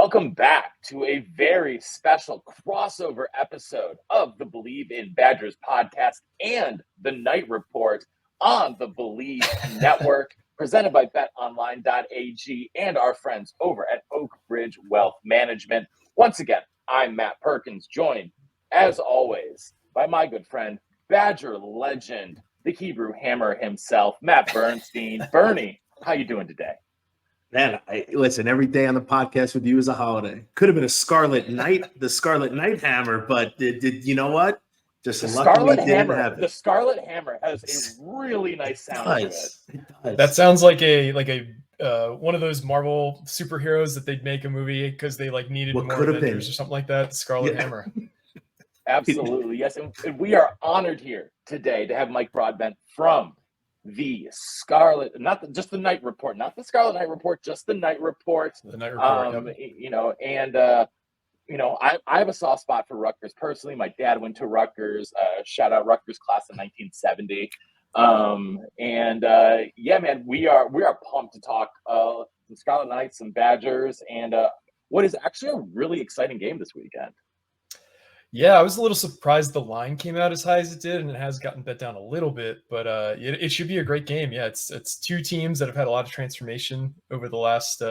Welcome back to a very special crossover episode of the Bleav in Badgers podcast and the Night Report on the Bleav Network, presented by betonline.ag and our friends over at Oak Ridge Wealth Management. Once again, I'm Matt Perkins, joined, as always, by my good friend, Badger legend, the Hebrew Hammer himself, Matt Bernstein. Bernie, how you doing today? Man, listen, every day on the podcast with you is a holiday. Could have been a Scarlet Night, the Scarlet Night Hammer, but did you know what? Just the lucky Scarlet we didn't Hammer. have it. The Scarlet Hammer has a really nice sound to it. It does. That sounds like a one of those Marvel superheroes that they'd make a movie because they needed What more could have Avengers been. or something like that. Scarlet Hammer. Absolutely, yes. And we are honored here today to have Mike Broadbent from the Scarlet, just the Night Report, not the Scarlet Night Report, just the Night Report. The Night Report. I have a soft spot for Rutgers personally. My dad went to Rutgers. Shout out Rutgers class of 1970. Man, we are pumped to talk some Scarlet Knights, some Badgers, and what is actually a really exciting game this weekend. Yeah, I was a little surprised the line came out as high as it did, and it has gotten bet down a little bit, but it should be a great game. Yeah, it's two teams that have had a lot of transformation over the last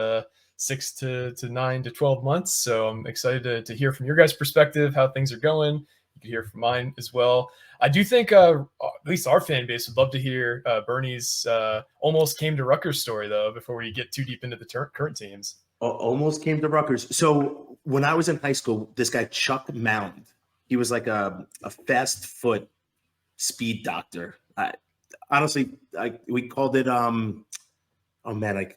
6 to 9 to 12 months. So I'm excited to hear from your guys' perspective, how things are going. You can hear from mine as well. I do think at least our fan base would love to hear Bernie's almost came to Rutgers story, though, before we get too deep into the current teams. Almost came to Rutgers. So when I was in high school, this guy, Chuck Mound, he was like a fast foot speed doctor. We called it,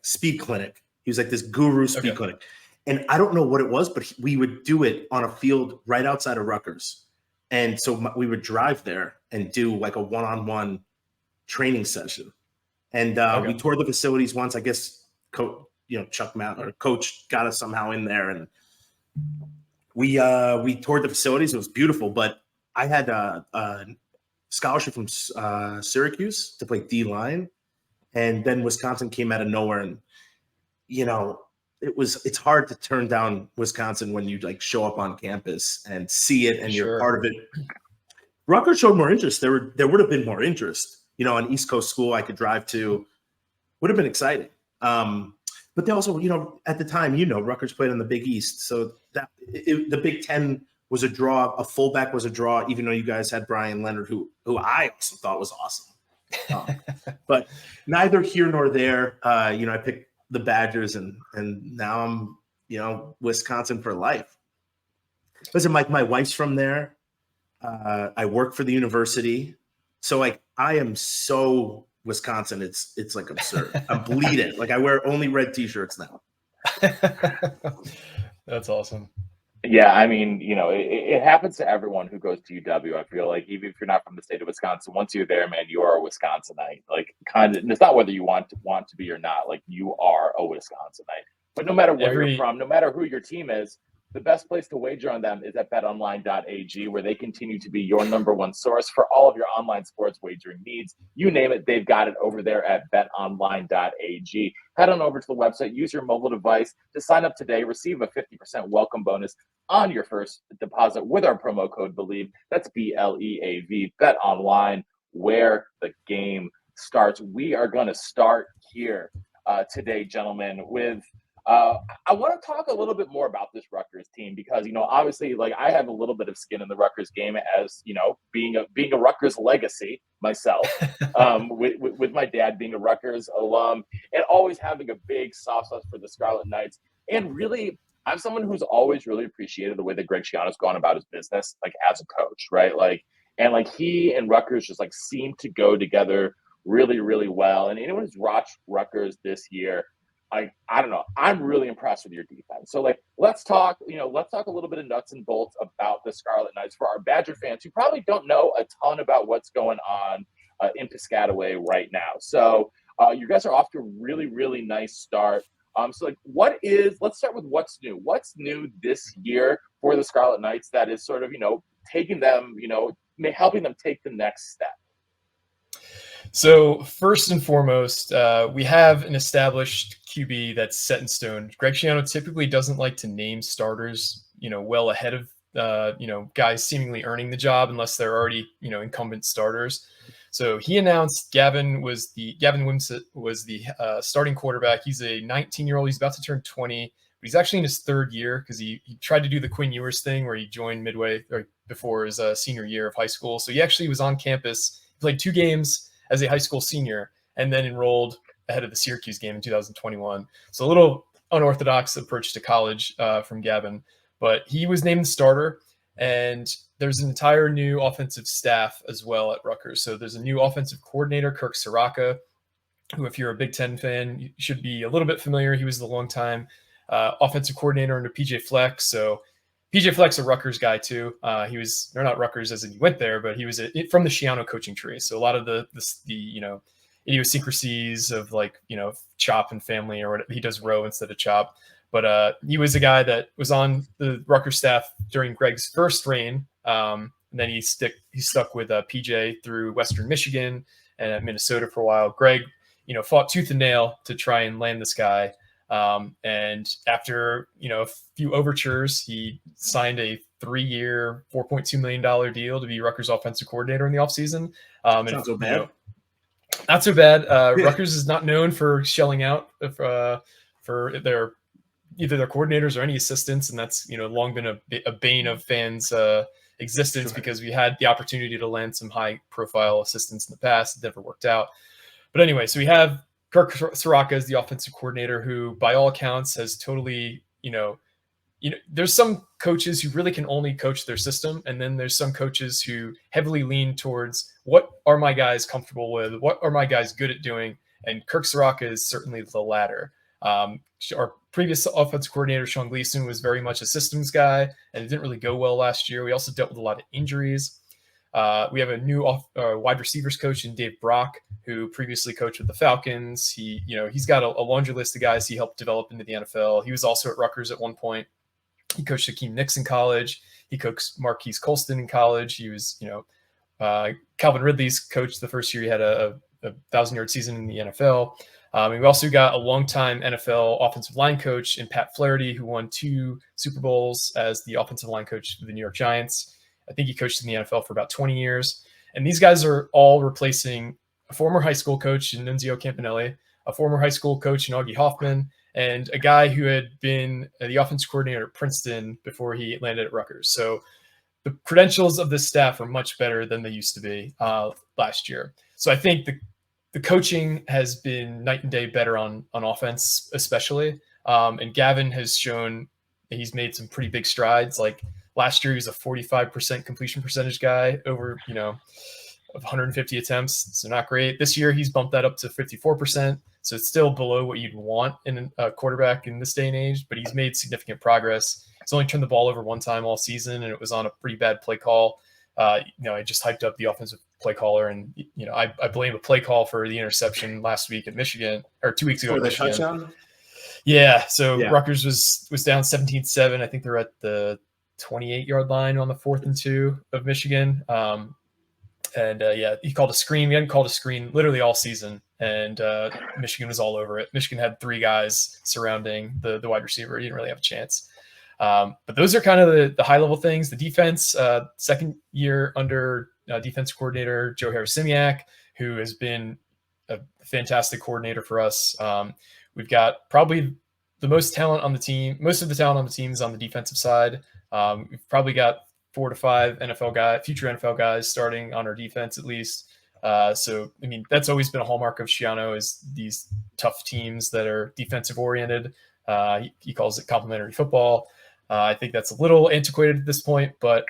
speed clinic. He was like this guru speed clinic. And I don't know what it was, but we would do it on a field right outside of Rutgers. And so we would drive there and do like a one-on-one training session. And we toured the facilities once. I guess Chuck Mound, our coach, got us somehow in there, and we toured the facilities. It was beautiful, but I had a scholarship from Syracuse to play D-line, and then Wisconsin came out of nowhere, and it's hard to turn down Wisconsin when you show up on campus and see it and you're part of it. Rutgers showed more interest. There would have been more interest. An East Coast school I could drive to would have been exciting. But they also, at the time, Rutgers played in the Big East. So the Big Ten was a draw. A fullback was a draw, even though you guys had Brian Leonard, who I also thought was awesome. But neither here nor there. I picked the Badgers, and now I'm, Wisconsin for life. Listen, my wife's from there. I work for the university. So, I am so Wisconsin, it's absurd. I'm bleeding. I wear only red t-shirts now. That's awesome. Yeah, I mean, it happens to everyone who goes to UW. I feel like even if you're not from the state of Wisconsin, once you're there, man, you are a Wisconsinite. It's not whether you want to be or not. You are a Wisconsinite. But no matter where you're from, no matter who your team is, the best place to wager on them is at betonline.ag, where they continue to be your number one source for all of your online sports wagering needs. You name it, they've got it over there at betonline.ag. Head on over to the website, use your mobile device to sign up today, receive a 50% welcome bonus on your first deposit with our promo code Bleav. That's BLEAV, BetOnline, where the game starts. We are going to start here today, gentlemen, with I want to talk a little bit more about this Rutgers team because, obviously, I have a little bit of skin in the Rutgers game as, being a Rutgers legacy myself, with my dad being a Rutgers alum and always having a big soft spot for the Scarlet Knights. And really, I'm someone who's always really appreciated the way that Greg Schiano's gone about his business, as a coach, right? He and Rutgers just seem to go together really, really well. And anyone who's watched Rutgers this year, I don't know. I'm really impressed with your defense. So let's talk a little bit of nuts and bolts about the Scarlet Knights for our Badger fans who probably don't know a ton about what's going on in Piscataway right now. So you guys are off to a really, really nice start. Let's start with what's new. What's new this year for the Scarlet Knights that is sort of, taking them, helping them take the next step? So first and foremost, we have an established QB that's set in stone. Greg Schiano typically doesn't like to name starters, well ahead of, guys seemingly earning the job unless they're already, incumbent starters. So he announced Gavin Wimsatt was the starting quarterback. He's a 19-year-old. He's about to turn 20. But he's actually in his third year because he tried to do the Quinn Ewers thing where he joined midway or before his senior year of high school. So he actually was on campus. He played 2 games as a high school senior and then enrolled ahead of the Syracuse game in 2021. So a little unorthodox approach to college from Gavin, but he was named the starter. And there's an entire new offensive staff as well at Rutgers. So there's a new offensive coordinator, Kirk Soraka, who, if you're a Big Ten fan, you should be a little bit familiar. He was the longtime offensive coordinator under PJ Fleck. So PJ Fleck's a Rutgers guy too. They're not Rutgers as in he went there, but he was from the Schiano coaching tree. So a lot of the idiosyncrasies of Chop and family, or what he does Row instead of Chop. But he was a guy that was on the Rutgers staff during Greg's first reign. And then he stuck with PJ through Western Michigan and at Minnesota for a while. Greg, fought tooth and nail to try and land this guy. And after, a few overtures, he signed a 3-year, $4.2 million deal to be Rutgers offensive coordinator in the offseason. Not so bad. Not so bad. Rutgers is not known for shelling out for either their coordinators or any assistants. And that's, long been a bane of fans' existence because we had the opportunity to land some high profile assistants in the past. It never worked out. But anyway, so we have Kirk Soraka as the offensive coordinator who, by all accounts, has totally, there's some coaches who really can only coach their system. And then there's some coaches who heavily lean towards what are my guys comfortable with? What are my guys good at doing? And Kirk Soraka is certainly the latter. Our previous offensive coordinator, Sean Gleason, was very much a systems guy, and it didn't really go well last year. We also dealt with a lot of injuries. We have a new wide receivers coach in Dave Brock, who previously coached with the Falcons. He's got a laundry list of guys he helped develop into the NFL. He was also at Rutgers at one point. He coached Hakeem Nicks in college. He coached Marquise Colston in college. He was, Calvin Ridley's coach the first year he had a 1,000-yard season in the NFL. We've also got a longtime NFL offensive line coach in Pat Flaherty, who won 2 Super Bowls as the offensive line coach for the New York Giants. I think he coached in the NFL for about 20 years. And these guys are all replacing a former high school coach in Nunzio Campanelli, a former high school coach in Augie Hoffman, and a guy who had been the offensive coordinator at Princeton before he landed at Rutgers. So the credentials of this staff are much better than they used to be last year. So I think the coaching has been night and day better on offense, especially. And Gavin has shown that he's made some pretty big strides. Like last year, he was a 45% completion percentage guy over, of 150 attempts. So not great. This year, he's bumped that up to 54%. So it's still below what you'd want in a quarterback in this day and age, but he's made significant progress. He's only turned the ball over one time all season, and it was on a pretty bad play call. I just hyped up the offensive play caller, and I blame a play call for the interception last week at Michigan, or 2 weeks ago at Michigan. Touchdown? Yeah, so Rutgers was down 17-7. I think they're at the 28-yard line on the 4th and 2 of Michigan. He called a screen. We hadn't called a screen literally all season, and Michigan was all over it. Michigan had 3 guys surrounding the wide receiver. He didn't really have a chance. But those are kind of the high-level things. The defense, second year under defensive coordinator Joe Harris-Simiak, who has been a fantastic coordinator for us. We've got probably the most talent on the team. Most of the talent on the team is on the defensive side. We've probably got 4 to 5 future NFL guys starting on our defense at least. That's always been a hallmark of Schiano, is these tough teams that are defensive oriented. He calls it complementary football. I think that's a little antiquated at this point, but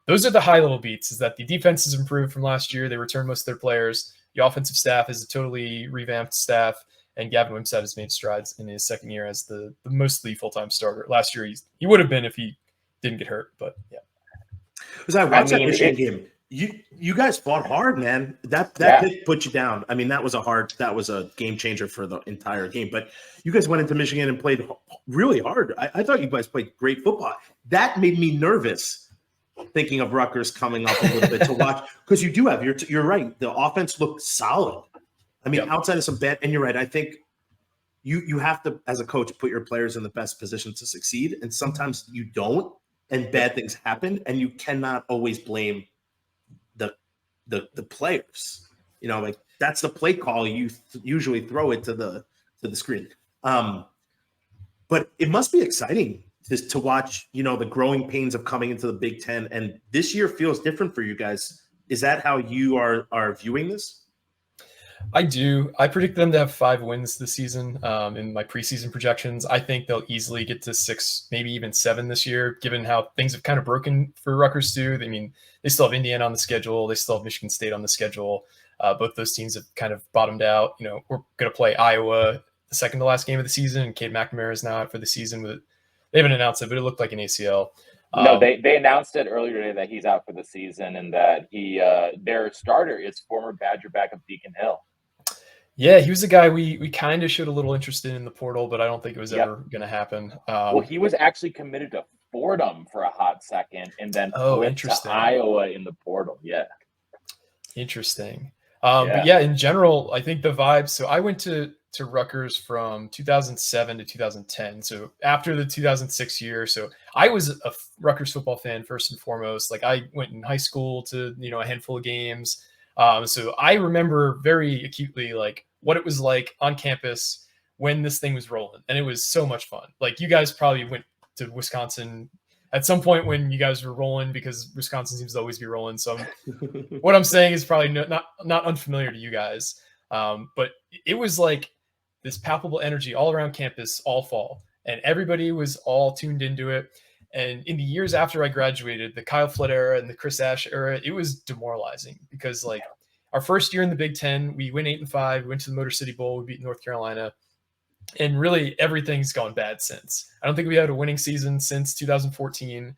those are the high-level beats, is that the defense has improved from last year. They returned most of their players. The offensive staff is a totally revamped staff, and Gavin Wimsatt has made strides in his second year as the mostly full-time starter. Last year, he would have been if he didn't get hurt, but yeah. Because I watched that Michigan game. You guys fought hard, man. That pick put you down. I mean, that was a game changer for the entire game. But you guys went into Michigan and played really hard. I thought you guys played great football. That made me nervous thinking of Rutgers coming up a little bit to watch, because you do have, you're right. The offense looked solid. I mean, outside of some bad, and you're right. I think you have to, as a coach, put your players in the best position to succeed. And sometimes you don't, and bad things happen, and you cannot always blame the players. You know, like that's the play call. You usually throw it to the screen. But it must be exciting to watch, you know, the growing pains of coming into the Big Ten. And this year feels different for you guys. Is that how you are viewing this? I do. I predict them to have 5 wins this season in my preseason projections. I think they'll easily get to 6, maybe even 7 this year, given how things have kind of broken for Rutgers too. I mean, they still have Indiana on the schedule. They still have Michigan State on the schedule. Both those teams have kind of bottomed out. You know, we're going to play Iowa the second to last game of the season, and Cade McNamara is now out for the season. They haven't announced it, but it looked like an ACL. No, they announced it earlier today that he's out for the season, and that their starter is former Badger backup Deacon Hill. Yeah, he was a guy we kind of showed a little interest in the portal, but I don't think it was ever going to happen. Well, he was actually committed to Fordham for a hot second, and then flipped to Iowa in the portal. Yeah, interesting. But yeah, in general, I think the vibes. So I went to Rutgers from 2007 to 2010. So after the 2006 year, so I was a Rutgers football fan first and foremost. Like I went in high school to, you know, a handful of games. So I remember very acutely like what it was like on campus when this thing was rolling, and it was so much fun. Like you guys probably went to Wisconsin at some point when you guys were rolling, because Wisconsin seems to always be rolling. So what I'm saying is probably not unfamiliar to you guys. But it was like this palpable energy all around campus all fall, and everybody was all tuned into it. And in the years after I graduated, the Kyle Flood era and the Chris Ash era, it was demoralizing, because like our first year in the Big Ten, we went 8-5, we went to the Motor City Bowl, we beat North Carolina, and really everything's gone bad since. I don't think we had a winning season since 2014,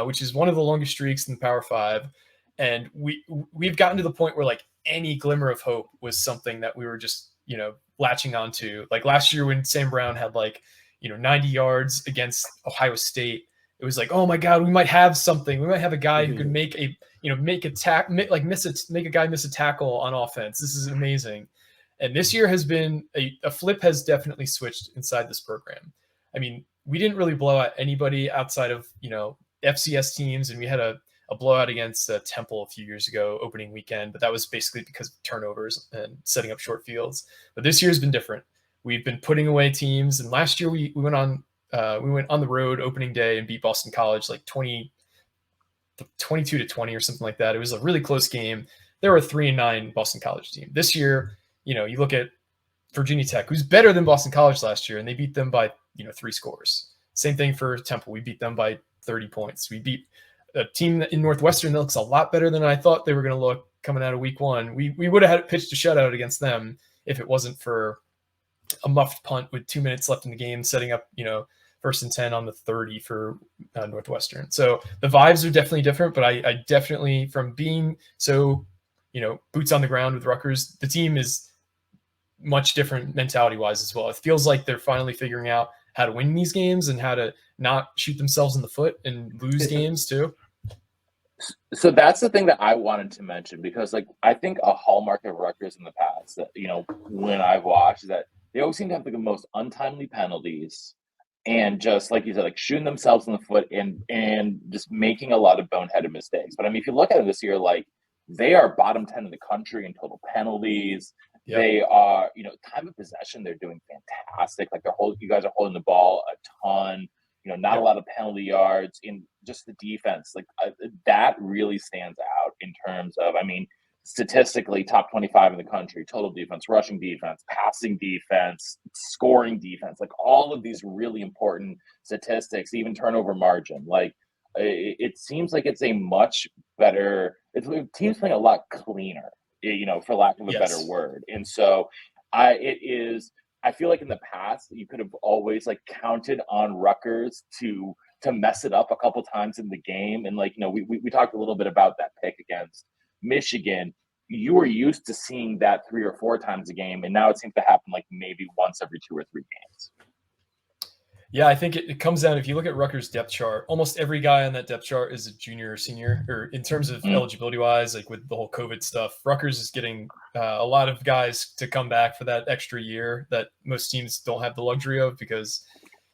which is one of the longest streaks in the Power Five. And we've gotten to the point where like any glimmer of hope was something that we were just, you know, latching onto. Like last year when Sam Brown had like, you know, 90 yards against Ohio State, it was like, oh my God, we might have something. We might have a guy who can make a guy miss a tackle on offense. This is amazing. And this year has been a flip has definitely switched inside this program. I mean, we didn't really blow out anybody outside of, you know, FCS teams, and we had a blowout against Temple a few years ago, opening weekend, but that was basically because of turnovers and setting up short fields. But this year has been different. We've been putting away teams, and last year we went on the road opening day and beat Boston College like 22-20 or something like that. It was a really close game. They were a 3-9 Boston College team. This year, you know, you look at Virginia Tech, who's better than Boston College last year, and they beat them by, you know, 3 scores. Same thing for Temple. We beat them by 30 points. We beat a team in Northwestern that looks a lot better than I thought they were going to look coming out of week 1. We would have had pitched a shutout against them if it wasn't for a muffed punt with 2 minutes left in the game, setting up, you know, 1st and 10 on the 30 for Northwestern. So the vibes are definitely different, but I definitely, from being so, you know, boots on the ground with Rutgers, the team is much different mentality wise as well. It feels like they're finally figuring out how to win these games and how to not shoot themselves in the foot and lose games too. So that's the thing that I wanted to mention, because like I think a hallmark of Rutgers in the past that, you know, when I've watched, is that they always seem to have like the most untimely penalties, and just like you said, like shooting themselves in the foot and just making a lot of boneheaded mistakes. But I mean, if you look at it this year, like they are bottom 10 in the country in total penalties. Yep. They are, you know, time of possession, they're doing fantastic. Like you guys are holding the ball a ton, you know, not a lot of penalty yards. In just the defense, like that really stands out in terms of, I mean, statistically top 25 in the country, total defense, rushing defense, passing defense, scoring defense, like all of these really important statistics, even turnover margin. Like it seems like it's a much better, team's playing a lot cleaner, you know, for lack of a better word. And so I feel like in the past you could have always like counted on Rutgers to mess it up a couple times in the game. And like, you know, we talked a little bit about that pick against Michigan. You were used to seeing that 3 or 4 times a game, and now it seems to happen like maybe once every 2 or 3 games. Yeah, I think it comes down, if you look at Rutgers' depth chart, almost every guy on that depth chart is a junior or senior, or in terms of eligibility wise, like with the whole COVID stuff, Rutgers is getting a lot of guys to come back for that extra year that most teams don't have the luxury of, because,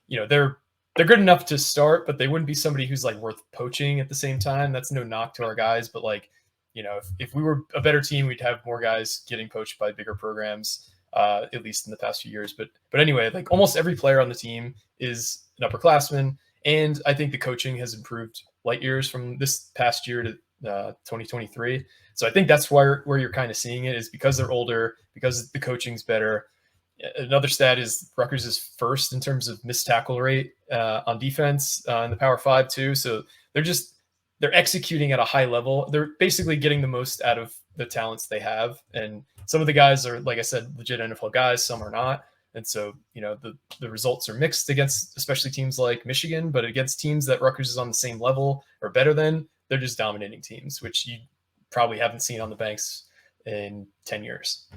they're good enough to start, but they wouldn't be somebody who's like worth poaching at the same time. That's no knock to our guys, but like, if we were a better team, we'd have more guys getting poached by bigger programs. At least in the past few years. But anyway, like almost every player on the team is an upperclassman, and I think the coaching has improved light years from this past year to 2023. So I think that's where you're kind of seeing it, is because they're older, because the coaching's better. Another stat is Rutgers is first in terms of missed tackle rate on defense in the Power 5 too. So they're executing at a high level. They're basically getting the most out of the talents they have. And some of the guys are, like I said, legit NFL guys, some are not. And so, the results are mixed against especially teams like Michigan, but against teams that Rutgers is on the same level or better than, they're just dominating teams, which you probably haven't seen on the Banks in 10 years.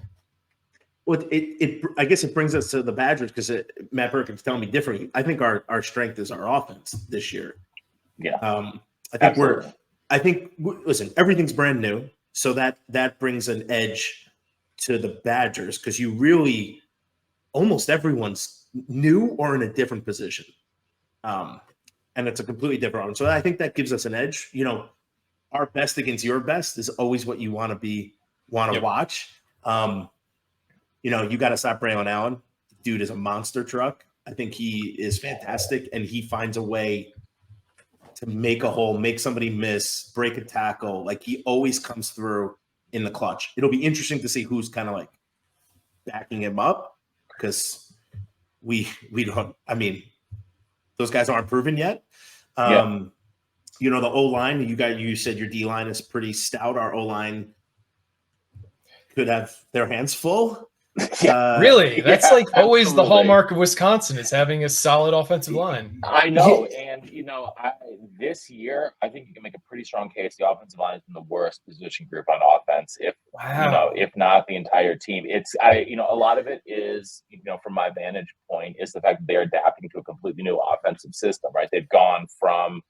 Well, I guess it brings us to the Badgers, because Matt Perkins telling me differently. I think our strength is our offense this year. Yeah. I think listen, everything's brand new. So that brings an edge to the Badgers, because you really, almost everyone's new or in a different position. And it's a completely different one. So I think that gives us an edge. Our best against your best is always what you want to watch. You got to stop Braylon Allen. Dude is a monster truck. I think he is fantastic, and he finds a way to make a hole, make somebody miss, break a tackle. Like, he always comes through in the clutch. It'll be interesting to see who's kind of like backing him up, because we don't. I mean, those guys aren't proven yet. The O-line, you said your D-line is pretty stout. Our O-line could have their hands full. Really? That's always the hallmark of Wisconsin, is having a solid offensive line. I know. And, this year, I think you can make a pretty strong case. The offensive line is in the worst position group on offense, if not the entire team. A lot of it is, from my vantage point, is the fact that they're adapting to a completely new offensive system, right? They've gone from,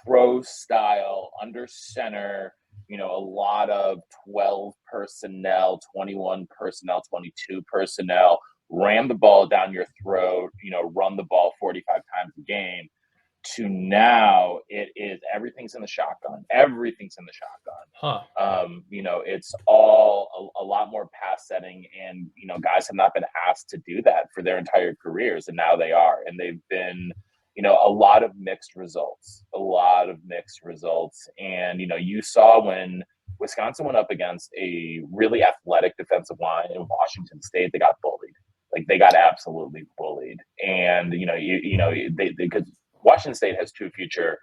pro style under center, a lot of 12 personnel, 21 personnel, 22 personnel, ram the ball down your throat, run the ball 45 times a game, to now it is everything's in the shotgun. It's all a lot more pass setting, and, guys have not been asked to do that for their entire careers, and now they are. And they've been, a lot of mixed results. And, you saw when Wisconsin went up against a really athletic defensive line in Washington State, they got bullied. Like, they got absolutely bullied. And, because Washington State has two future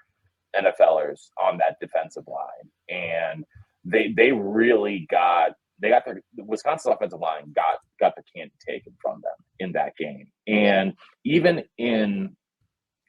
NFLers on that defensive line. And they really got their Wisconsin offensive line got the candy taken from them in that game. And even in,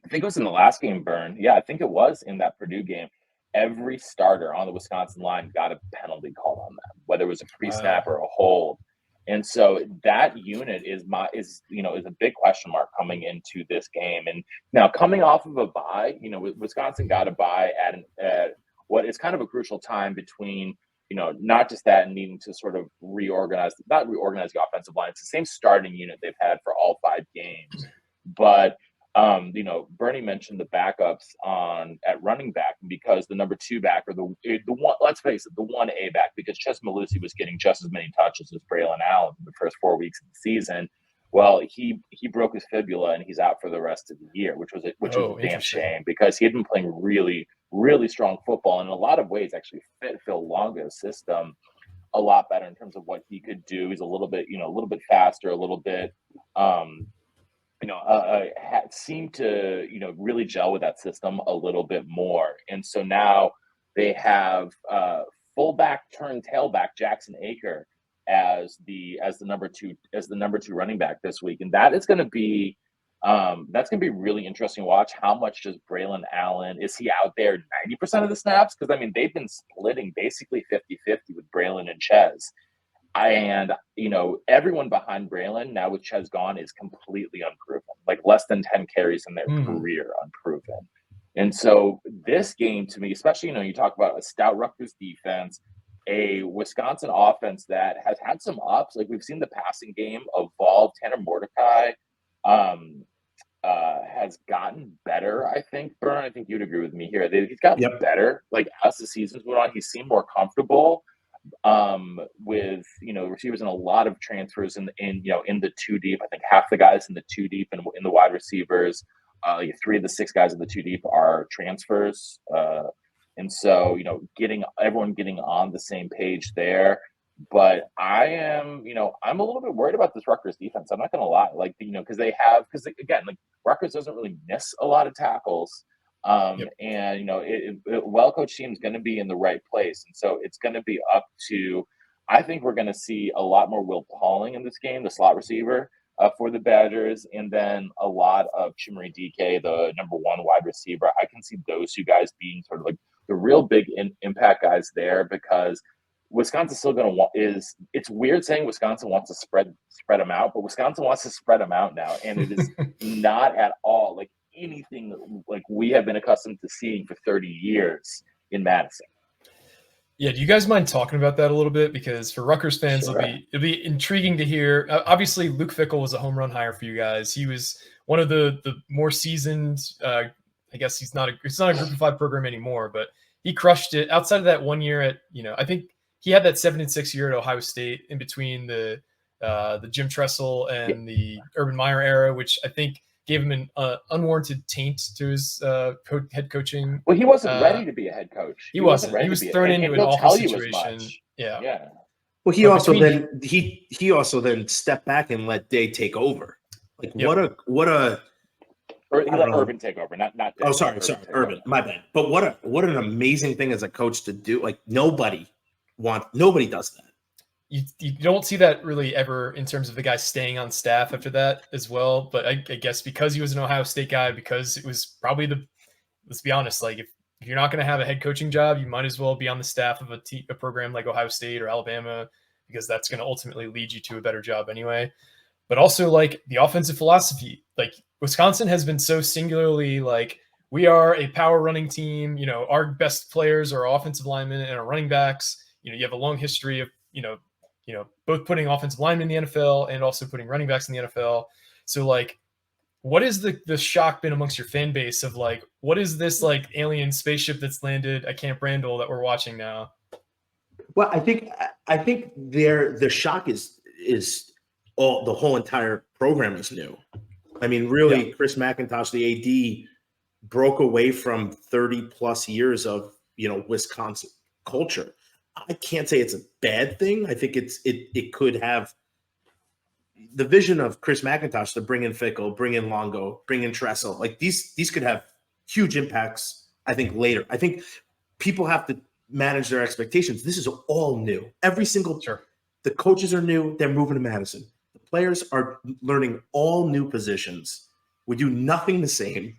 I think it was in the last game, Bern. Yeah, I think it was in that Purdue game. Every starter on the Wisconsin line got a penalty called on them, whether it was a pre-snap or a hold. And so that unit is a big question mark coming into this game. And now, coming off of a bye, Wisconsin got a bye at what is kind of a crucial time between, not just that and needing to sort of not reorganize the offensive line. It's the same starting unit they've had for all 5 games, but Bernie mentioned the backups at running back, because the number 2 back, or the one, let's face it, the 1A back, because Ches Malusi was getting just as many touches as Braylon Allen in the first 4 weeks of the season. Well, he broke his fibula, and he's out for the rest of the year, which was a damn shame, because he had been playing really, really strong football, and in a lot of ways actually fit Phil Longo's system a lot better in terms of what he could do. He's a little bit faster, a little bit seemed to, really gel with that system a little bit more. And so now they have fullback turned tailback Jackson Aker as the number two running back this week. And that is going to be really interesting to watch. How much does Braylon Allen, is he out there 90% of the snaps? Because, they've been splitting basically 50-50 with Braylon and Ches. And, everyone behind Braylon now with Ches gone is completely unproven, like less than 10 carries in their career unproven. And so this game to me, especially, you talk about a stout Rutgers defense, a Wisconsin offense that has had some ups. Like we've seen the passing game evolve. Tanner Mordecai has gotten better, I think. Bern, I think you'd agree with me here. He's gotten better. Like as the seasons went on, he seemed more comfortable with receivers and a lot of transfers in the two deep. I think half the guys in the two deep and in the wide receivers, 3 of the 6 guys in the two deep are transfers. And so, everyone getting on the same page there. But I'm a little bit worried about this Rutgers defense. I'm not going to lie. Like, because again, like Rutgers doesn't really miss a lot of tackles. And, a well-coached team is going to be in the right place. And so it's going to be up to, I think we're going to see a lot more Will Pauling in this game, the slot receiver for the Badgers, and then a lot of Chimere DK, the number 1 wide receiver. I can see those 2 guys being sort of like the real big impact guys there, because Wisconsin's still going to it's weird saying Wisconsin wants to spread them out, but Wisconsin wants to spread them out now. And it is not at all like anything like we have been accustomed to seeing for 30 years in Madison. Yeah, do you guys mind talking about that a little bit? Because for Rutgers fans, it'll be intriguing to hear. Obviously, Luke Fickell was a home run hire for you guys. He was one of the more seasoned. I guess it's not a Group of 5 program anymore, but he crushed it. Outside of that 1 year at, I think he had that 7-6 year at Ohio State in between the Jim Tressel and the Urban Meyer era, which I think gave him an unwarranted taint to his head coaching. Well, he wasn't ready to be a head coach. He wasn't. He was thrown into an awful situation. Yeah. Well, he also then stepped back and let Day take over. Like what a. Or he let Urban take over, not. Oh, sorry, Urban. My bad. But what an amazing thing as a coach to do. Like nobody does that. You don't see that really ever in terms of the guy staying on staff after that as well. But I guess because he was an Ohio State guy, because it was probably let's be honest, like if you're not going to have a head coaching job, you might as well be on the staff of a program like Ohio State or Alabama, because that's going to ultimately lead you to a better job anyway. But also like the offensive philosophy, like Wisconsin has been so singularly like, we are a power running team. Our best players are offensive linemen and our running backs. You have a long history of, both putting offensive linemen in the NFL and also putting running backs in the NFL. So like, what is the shock been amongst your fan base of like, what is this like alien spaceship that's landed at Camp Randall that we're watching now? Well, I think the shock is the whole entire program is new. I mean, really, Chris McIntosh, the AD, broke away from 30 plus years of Wisconsin culture. I can't say it's a bad thing. I think it could have the vision of Chris McIntosh to bring in Fickell, bring in Longo, bring in Tressel. Like these could have huge impacts, I think, later. I think people have to manage their expectations. This is all new. Every single the coaches are new. They're moving to Madison. The players are learning all new positions. We do nothing the same.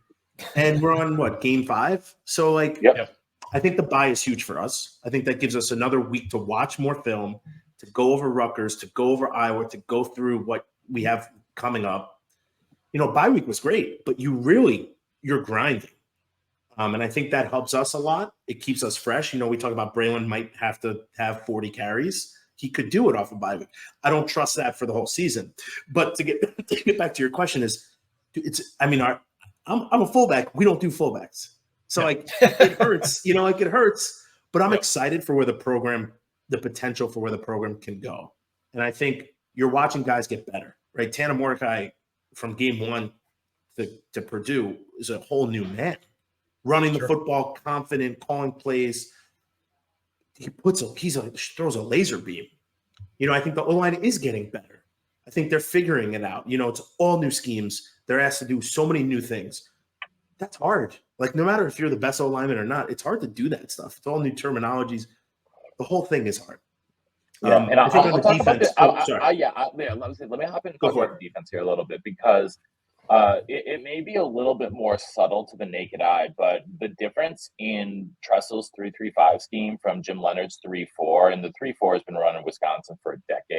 And we're on game 5. So I think the bye is huge for us. I think that gives us another week to watch more film, to go over Rutgers, to go over Iowa, to go through what we have coming up. Bye week was great, but you're grinding. And I think that helps us a lot. It keeps us fresh. We talk about Braylon might have to have 40 carries. He could do it off of bye week. I don't trust that for the whole season. But to get back to your question I'm a fullback. We don't do fullbacks. So it hurts, it hurts, but I'm excited for the potential for where the program can go. And I think you're watching guys get better, right? Tanner Mordecai from game 1 to Purdue is a whole new man, running the football, confident, calling plays. He throws a laser beam. I think the O-line is getting better. I think they're figuring it out. It's all new schemes. They're asked to do so many new things. That's hard. Like, no matter if you're the best O-lineman or not, it's hard to do that stuff. It's all new terminologies. The whole thing is hard. Yeah, and I think on the defense. Let me hop in and talk about the defense here a little bit, because it may be a little bit more subtle to the naked eye, but the difference in Tressel's 3-3-5 scheme from Jim Leonard's 3-4, and the 3-4 has been run in Wisconsin for a decade.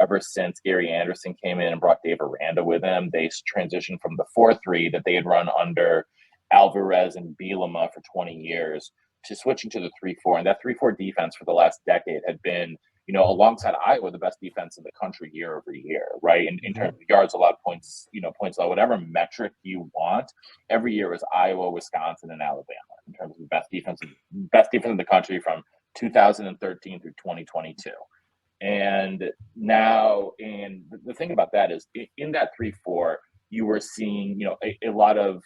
ever since Gary Anderson came in and brought Dave Aranda with him, they transitioned from the 4-3 that they had run under Alvarez and Bielema for 20 years to switching to the 3-4. And that 3-4 defense for the last decade had been, alongside Iowa, the best defense in the country year over year, right? In terms of yards allowed, points allowed, whatever metric you want, every year was Iowa, Wisconsin, and Alabama in terms of the best defense in the country from 2013 through 2022. And now, and the thing about that is in that 3-4, you were seeing, a lot of,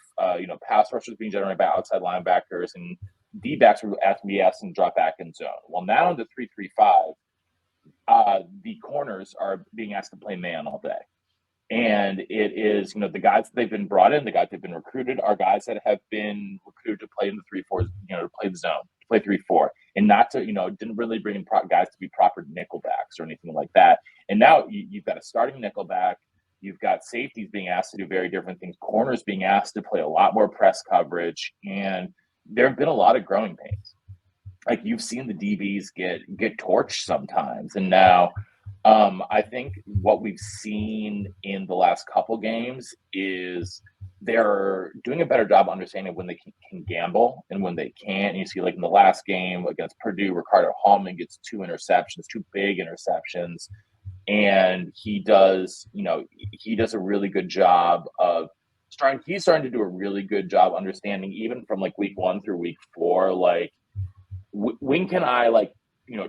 pass rushers being generated by outside linebackers, and D-backs were asked to drop back in zone. Well, now in the 3-3-5, the corners are being asked to play man all day. And it is, the guys that they've been brought in, the guys that have been recruited are guys that have been recruited to play in the 3-4, to play the zone, to play 3-4, and not to, didn't really bring in guys to be proper nickelbacks or anything like that. And now you've got a starting nickelback. You've got safeties being asked to do very different things, corners being asked to play a lot more press coverage, and there have been a lot of growing pains. Like, you've seen the DBs get torched sometimes, and now I think what we've seen in the last couple games is they're doing a better job understanding when they can gamble and when they can't. And you see, like in the last game against Purdue, Ricardo Hallman gets 2 big interceptions. And he does a really good job of he's starting to do a really good job understanding, even from like week 1 through week 4, like when can I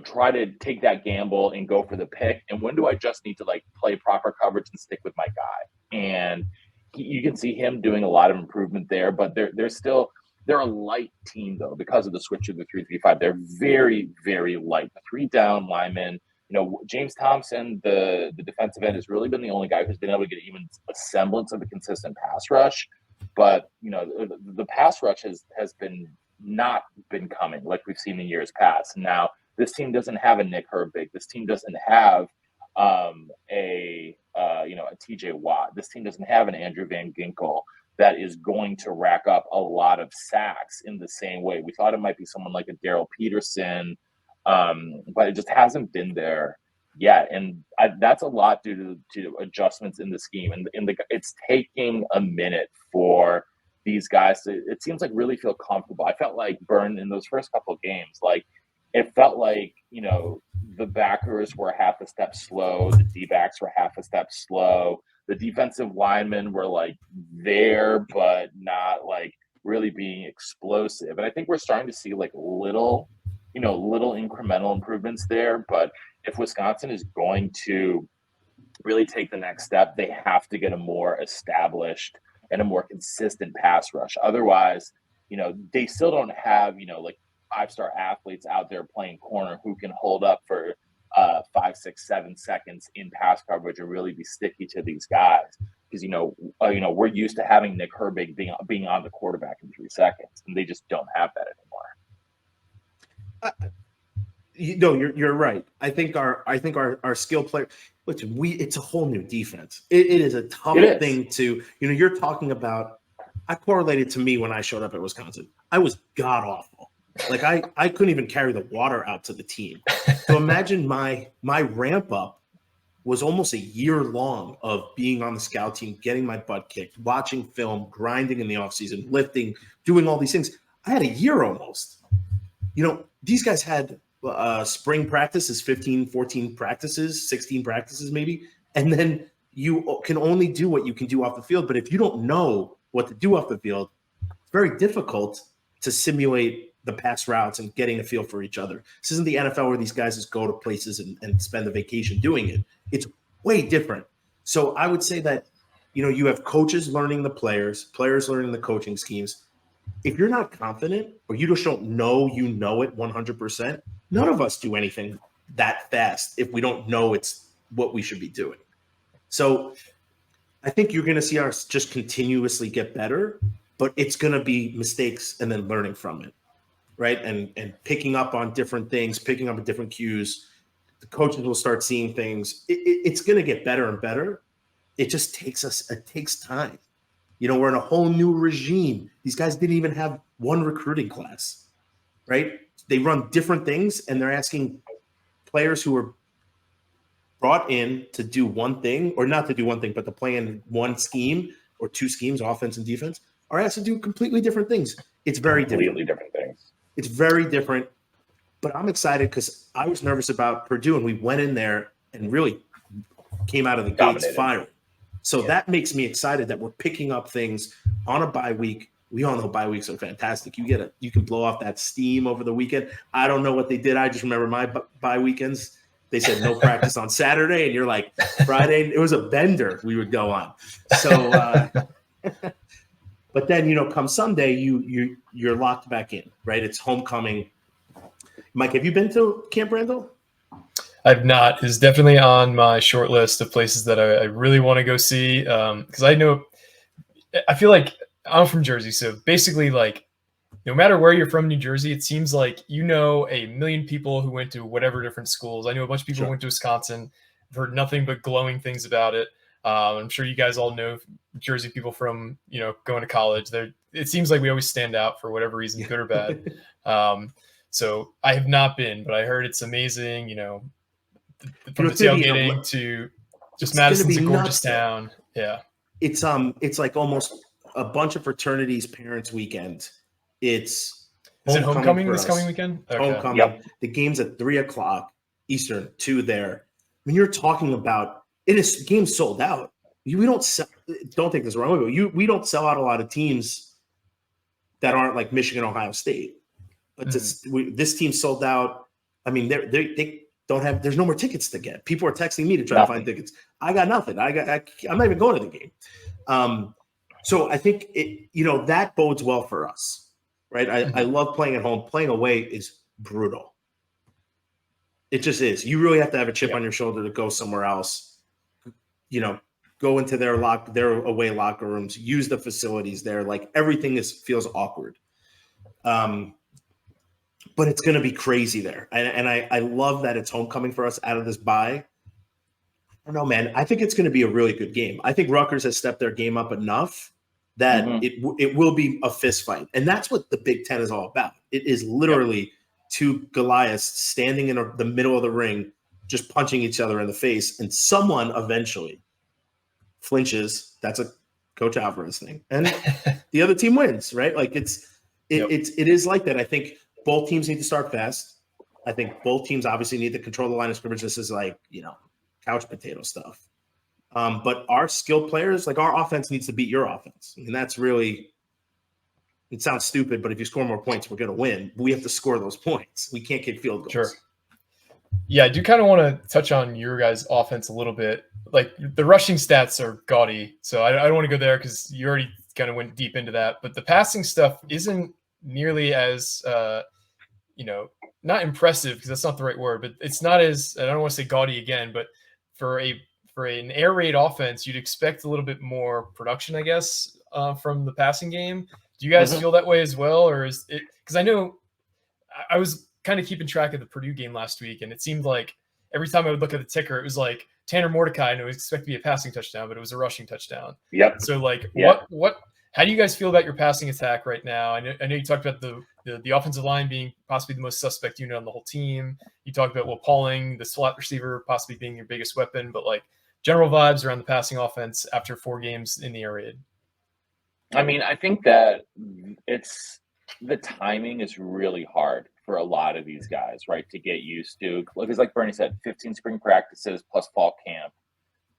try to take that gamble and go for the pick, and when do I just need to play proper coverage and stick with my guy? And you can see him doing a lot of improvement there, but they're a light team though, because of the switch to the 3-3-5. They're very, very light. The 3 down linemen, James Thompson, the defensive end, has really been the only guy who's been able to get even a semblance of a consistent pass rush. But, the pass rush has not been coming like we've seen in years past. Now, this team doesn't have a Nick Herbig. This team doesn't have a TJ Watt. This team doesn't have an Andrew Van Ginkel that is going to rack up a lot of sacks in the same way. We thought it might be someone like a Daryl Peterson, but it just hasn't been there yet. And that's a lot due to adjustments in the scheme. And it's taking a minute for these guys to, it seems like, really feel comfortable. I felt like Bern in those first couple of games, it felt like, the backers were half a step slow. The D-backs were half a step slow. The defensive linemen were there, but not really being explosive. And I think we're starting to see little incremental improvements there. But if Wisconsin is going to really take the next step, they have to get a more established and a more consistent pass rush. Otherwise, they still don't have, 5-star athletes out there playing corner who can hold up for 5, 6, 7 seconds in pass coverage and really be sticky to these guys. Because we're used to having Nick Herbig being on the quarterback in 3 seconds, and they just don't have that anymore. You're right. I think our skill player. Listen, it's a whole new defense. It is a tough thing to. You're talking about. I correlated to me when I showed up at Wisconsin. I was god awful. I couldn't even carry the water out to the team. So imagine my ramp up was almost a year long of being on the scout team, getting my butt kicked, watching film, grinding in the offseason, lifting, doing all these things. I had a year almost. These guys had spring practices, 15, 14 practices, 16 practices maybe. And then you can only do what you can do off the field. But if you don't know what to do off the field, it's very difficult to simulate the pass routes and getting a feel for each other. This isn't the NFL where these guys just go to places and spend a vacation doing it. It's way different. So I would say that, you have coaches learning the players learning the coaching schemes. If you're not confident or you just don't know it 100%, none of us do anything that fast if we don't know it's what we should be doing. So I think you're going to see us just continuously get better, but it's going to be mistakes and then learning from it. Right. And picking up on different things, picking up on different cues. The coaches will start seeing things. It's going to get better and better. It just takes time. We're in a whole new regime. These guys didn't even have one recruiting class, right? They run different things, and they're asking players who are brought in to do one thing, or not to do one thing, but to play in one scheme or two schemes, offense and defense, are asked to do completely different things. It's very completely different things. It's very different. But I'm excited because I was nervous about Purdue, and we went in there and really came out of the gates firing. So that makes me excited that we're picking up things on a bye week. We all know bye weeks are fantastic. You can blow off that steam over the weekend. I don't know what they did. I just remember my bye weekends. They said no practice on Saturday, and you're like, Friday. It was a bender we would go on. So, but then come Sunday, you're locked back in, right? It's homecoming. Mike, have you been to Camp Randall? I've not. It's definitely on my short list of places that I really want to go see. Because I feel like I'm from Jersey, so basically, like, no matter where you're from, New Jersey, it seems like a million people who went to whatever different schools. I know a bunch of people who went to Wisconsin. I've heard nothing but glowing things about it. I'm sure you guys all know Jersey people from going to college. It seems like we always stand out for whatever reason, good or bad. So I have not been, but I heard it's amazing. From the tailgating to just Madison's a gorgeous town. Yeah, it's like almost a bunch of fraternities parents weekend. Is it homecoming this coming weekend? Okay. Homecoming. Yep. The game's at 3:00 Eastern. 2 there. When you're talking about it, is games sold out. We don't sell. Don't take this wrong way. We don't sell out a lot of teams that aren't like Michigan, Ohio State. But this team sold out. I mean, they don't have. There's no more tickets to get. People are texting me to try to find tickets. I got nothing. I'm not even going to the game. So I think that bodes well for us, right? I love playing at home. Playing away is brutal. It just is. You really have to have a chip on your shoulder to go somewhere else. Go into their away locker rooms, use the facilities there. Like everything feels awkward. But it's going to be crazy there. And I love that it's homecoming for us out of this bye. I don't know, man. I think it's going to be a really good game. I think Rutgers has stepped their game up enough that it will be a fist fight. And that's what the Big Ten is all about. It is literally two Goliaths standing in the middle of the ring, just punching each other in the face. And someone eventually flinches. That's a Coach Alvarez thing. And the other team wins, right? Like it is like that. I think both teams need to start fast. I think both teams obviously need to control the line of scrimmage. This is like, couch potato stuff. But our skilled players, like our offense needs to beat your offense. I mean, that's really – it sounds stupid, but if you score more points, we're going to win. But we have to score those points. We can't kick field goals. Sure. Yeah, I do kind of want to touch on your guys' offense a little bit. Like the rushing stats are gaudy, so I don't want to go there because you already kind of went deep into that. But the passing stuff isn't nearly as not impressive because that's not the right word, but it's not as, I don't want to say gaudy again, but for an air raid offense, you'd expect a little bit more production, I guess, from the passing game. Do you guys feel that way as well? Or is it, because I know I was kind of keeping track of the Purdue game last week, and it seemed like every time I would look at the ticker, it was like Tanner Mordecai, and it was expected to be a passing touchdown, but it was a rushing touchdown. Yep. So how do you guys feel about your passing attack right now? I know you talked about the offensive line being possibly the most suspect unit on the whole team. You talked about Will Pauling, the slot receiver, possibly being your biggest weapon, but like general vibes around the passing offense after 4 games in the air raid. I mean, I think that the timing is really hard for a lot of these guys, right, to get used to. Because like Bernie said, 15 spring practices plus fall camp,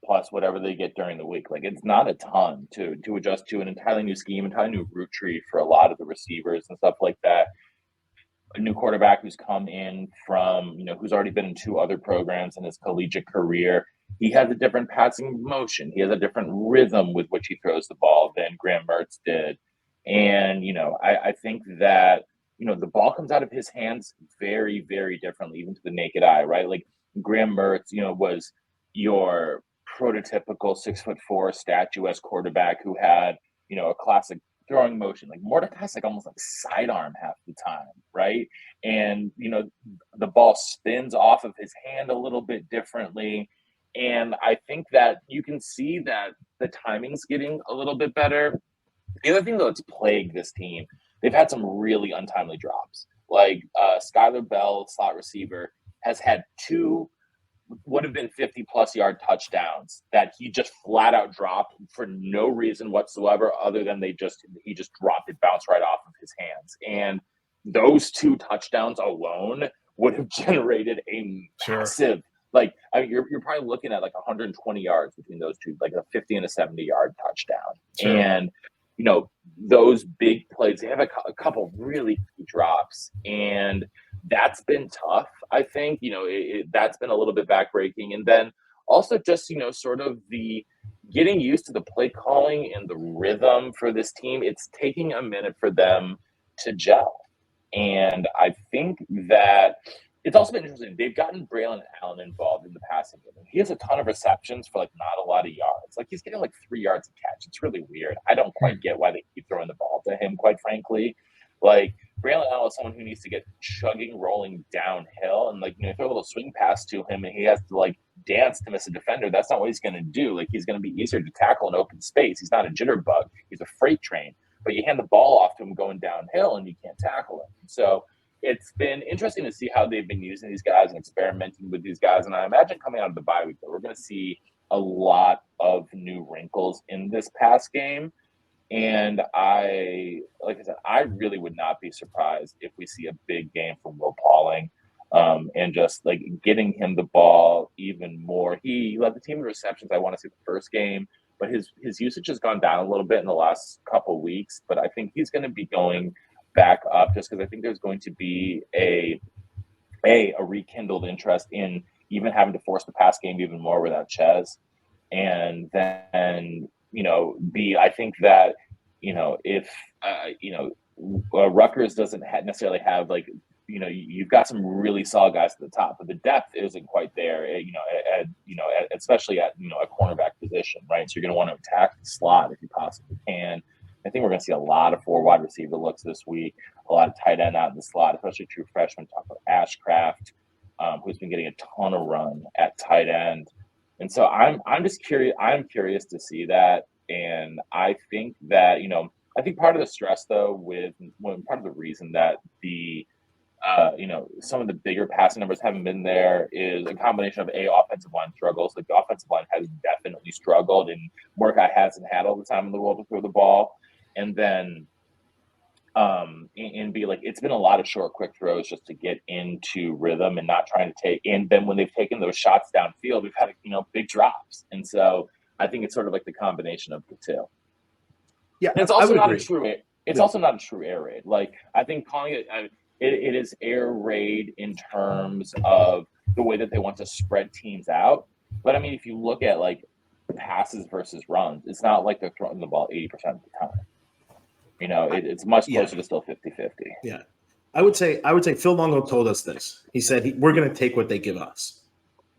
plus whatever they get during the week. Like, it's not a ton to adjust to an entirely new scheme, entirely new route tree for a lot of the receivers and stuff like that. A new quarterback who's come in from, who's already been in 2 other programs in his collegiate career. He has a different passing motion. He has a different rhythm with which he throws the ball than Graham Mertz did. And, I think that, the ball comes out of his hands very, very differently, even to the naked eye, right? Like Graham Mertz, was your prototypical 6'4" statuesque quarterback who had, a classic throwing motion. Like Mordecai's like almost like sidearm half the time, right? And, the ball spins off of his hand a little bit differently. And I think that you can see that the timing's getting a little bit better. The other thing, though, that's plagued this team, they've had some really untimely drops. Like Skylar Bell, slot receiver, has had 2 would have been 50-plus yard touchdowns that he just flat out dropped for no reason whatsoever other than he just dropped it, bounced right off of his hands. And those 2 touchdowns alone would have generated a massive, like, I mean, you're probably looking at like 120 yards between those two, like a 50 and a 70-yard touchdown. Sure. And, you know, those big plays, they have a couple really key drops, and that's been tough. I think, you know, that's been a little bit backbreaking. And then also just, you know, sort of the getting used to the play calling and the rhythm for this team. It's taking a minute for them to gel. And I think that it's also been interesting. They've gotten Braylon Allen involved in the passing game. He has a ton of receptions for like not a lot of yards. Like he's getting like 3 yards a catch. It's really weird. I don't quite get why they keep throwing the ball to him, quite frankly. Like Braylon Allen is someone who needs to get chugging, rolling downhill, and like, you know, throw a little swing pass to him, and he has to like dance to miss a defender. That's not what he's going to do. Like he's going to be easier to tackle in open space. He's not a jitterbug. He's a freight train. But you hand the ball off to him going downhill, and you can't tackle him. So it's been interesting to see how they've been using these guys and experimenting with these guys. And I imagine coming out of the bye week, we're going to see a lot of new wrinkles in this pass game. And like I said, I really would not be surprised if we see a big game from Will Pauling, and just like getting him the ball even more. He led the team in receptions, I want to say, the first game, but his usage has gone down a little bit in the last couple of weeks. But I think he's going to be going back up just because I think there's going to be a rekindled interest in even having to force the pass game even more without Ches. And then, you know, I think that, you know, if, Rutgers doesn't necessarily have, like, you know, you've got some really solid guys at the top, but the depth isn't quite there, especially at, you know, a cornerback position, right? So you're going to want to attack the slot if you possibly can. I think we're going to see a lot of 4 wide receiver looks this week, a lot of tight end out in the slot, especially true freshmen. Talk about Ashcraft, who's been getting a ton of run at tight end. And so I'm just curious. I'm curious to see that. And I think that, you know, I think part of the stress, though, part of the reason that some of the bigger passing numbers haven't been there is a combination of offensive line struggles. Like the offensive line has definitely struggled, and Mordecai hasn't had all the time in the world to throw the ball. And then, and be like, it's been a lot of short, quick throws just to get into rhythm and not trying to take. And then when they've taken those shots downfield, we've had, you know, big drops. And so I think it's sort of like the combination of the two. Yeah, and it's also not a true. It's also not a true air raid. Like I think calling it, it is air raid in terms of the way that they want to spread teams out. But I mean, if you look at like passes versus runs, it's not like they're throwing the ball 80% of the time. You know, it's much closer to still 50-50. Yeah. I would say Phil Longo told us this. He said, we're going to take what they give us.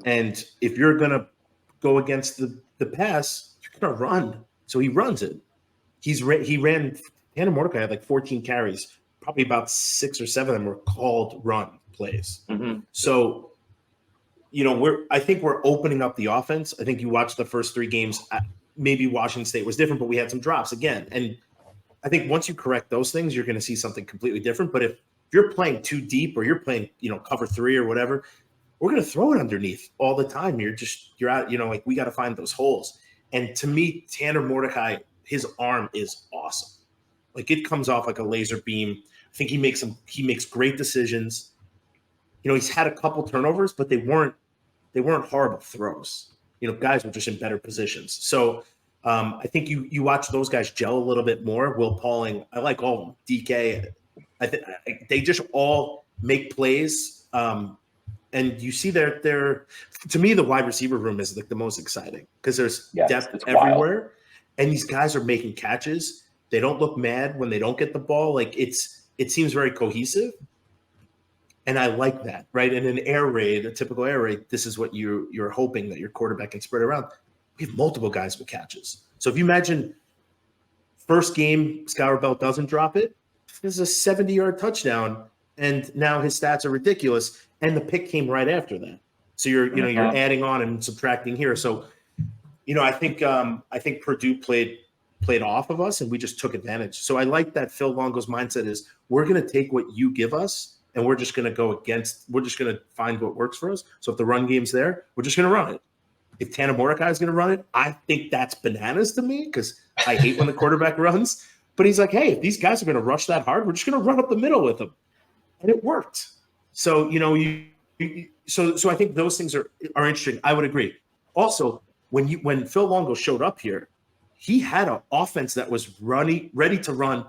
And if you're going to go against the pass, you're going to run. So he runs it. He ran, Hannah Mordecai had like 14 carries. Probably about 6 or 7 of them were called run plays. Mm-hmm. So, you know, I think we're opening up the offense. I think you watched the first 3 games. Maybe Washington State was different, but we had some drops again. And I think once you correct those things, you're going to see something completely different. But if you're playing too deep or you're playing, you know, cover 3 or whatever, we're going to throw it underneath all the time. You're out, you know, like we got to find those holes. And to me, Tanner Mordecai, his arm is awesome. Like it comes off like a laser beam. I think he makes great decisions. You know, he's had a couple turnovers, but they weren't horrible throws. You know, guys were just in better positions. So I think you watch those guys gel a little bit more. Will Pauling, I like all of them. DK, they just all make plays. And you see their to me, the wide receiver room is like the most exciting because there's depth everywhere. Wild. And these guys are making catches. They don't look mad when they don't get the ball. Like it seems very cohesive. And I like that, right? In an air raid, a typical air raid, this is what you're hoping that your quarterback can spread around. We have multiple guys with catches. So if you imagine first game, Skylar Bell doesn't drop it, this is a 70-yard touchdown, and now his stats are ridiculous, and the pick came right after that. So you're adding on and subtracting here. So, you know, I think Purdue played off of us, and we just took advantage. So I like that Phil Longo's mindset is we're going to take what you give us, and we're just going to find what works for us. So if the run game's there, we're just going to run it. If Tanner Mordecai is going to run it, I think that's bananas to me because I hate when the quarterback runs. But he's like, hey, if these guys are going to rush that hard, we're just going to run up the middle with them. And it worked. So, so I think those things are interesting. I would agree. Also, when Phil Longo showed up here, he had an offense that was ready to run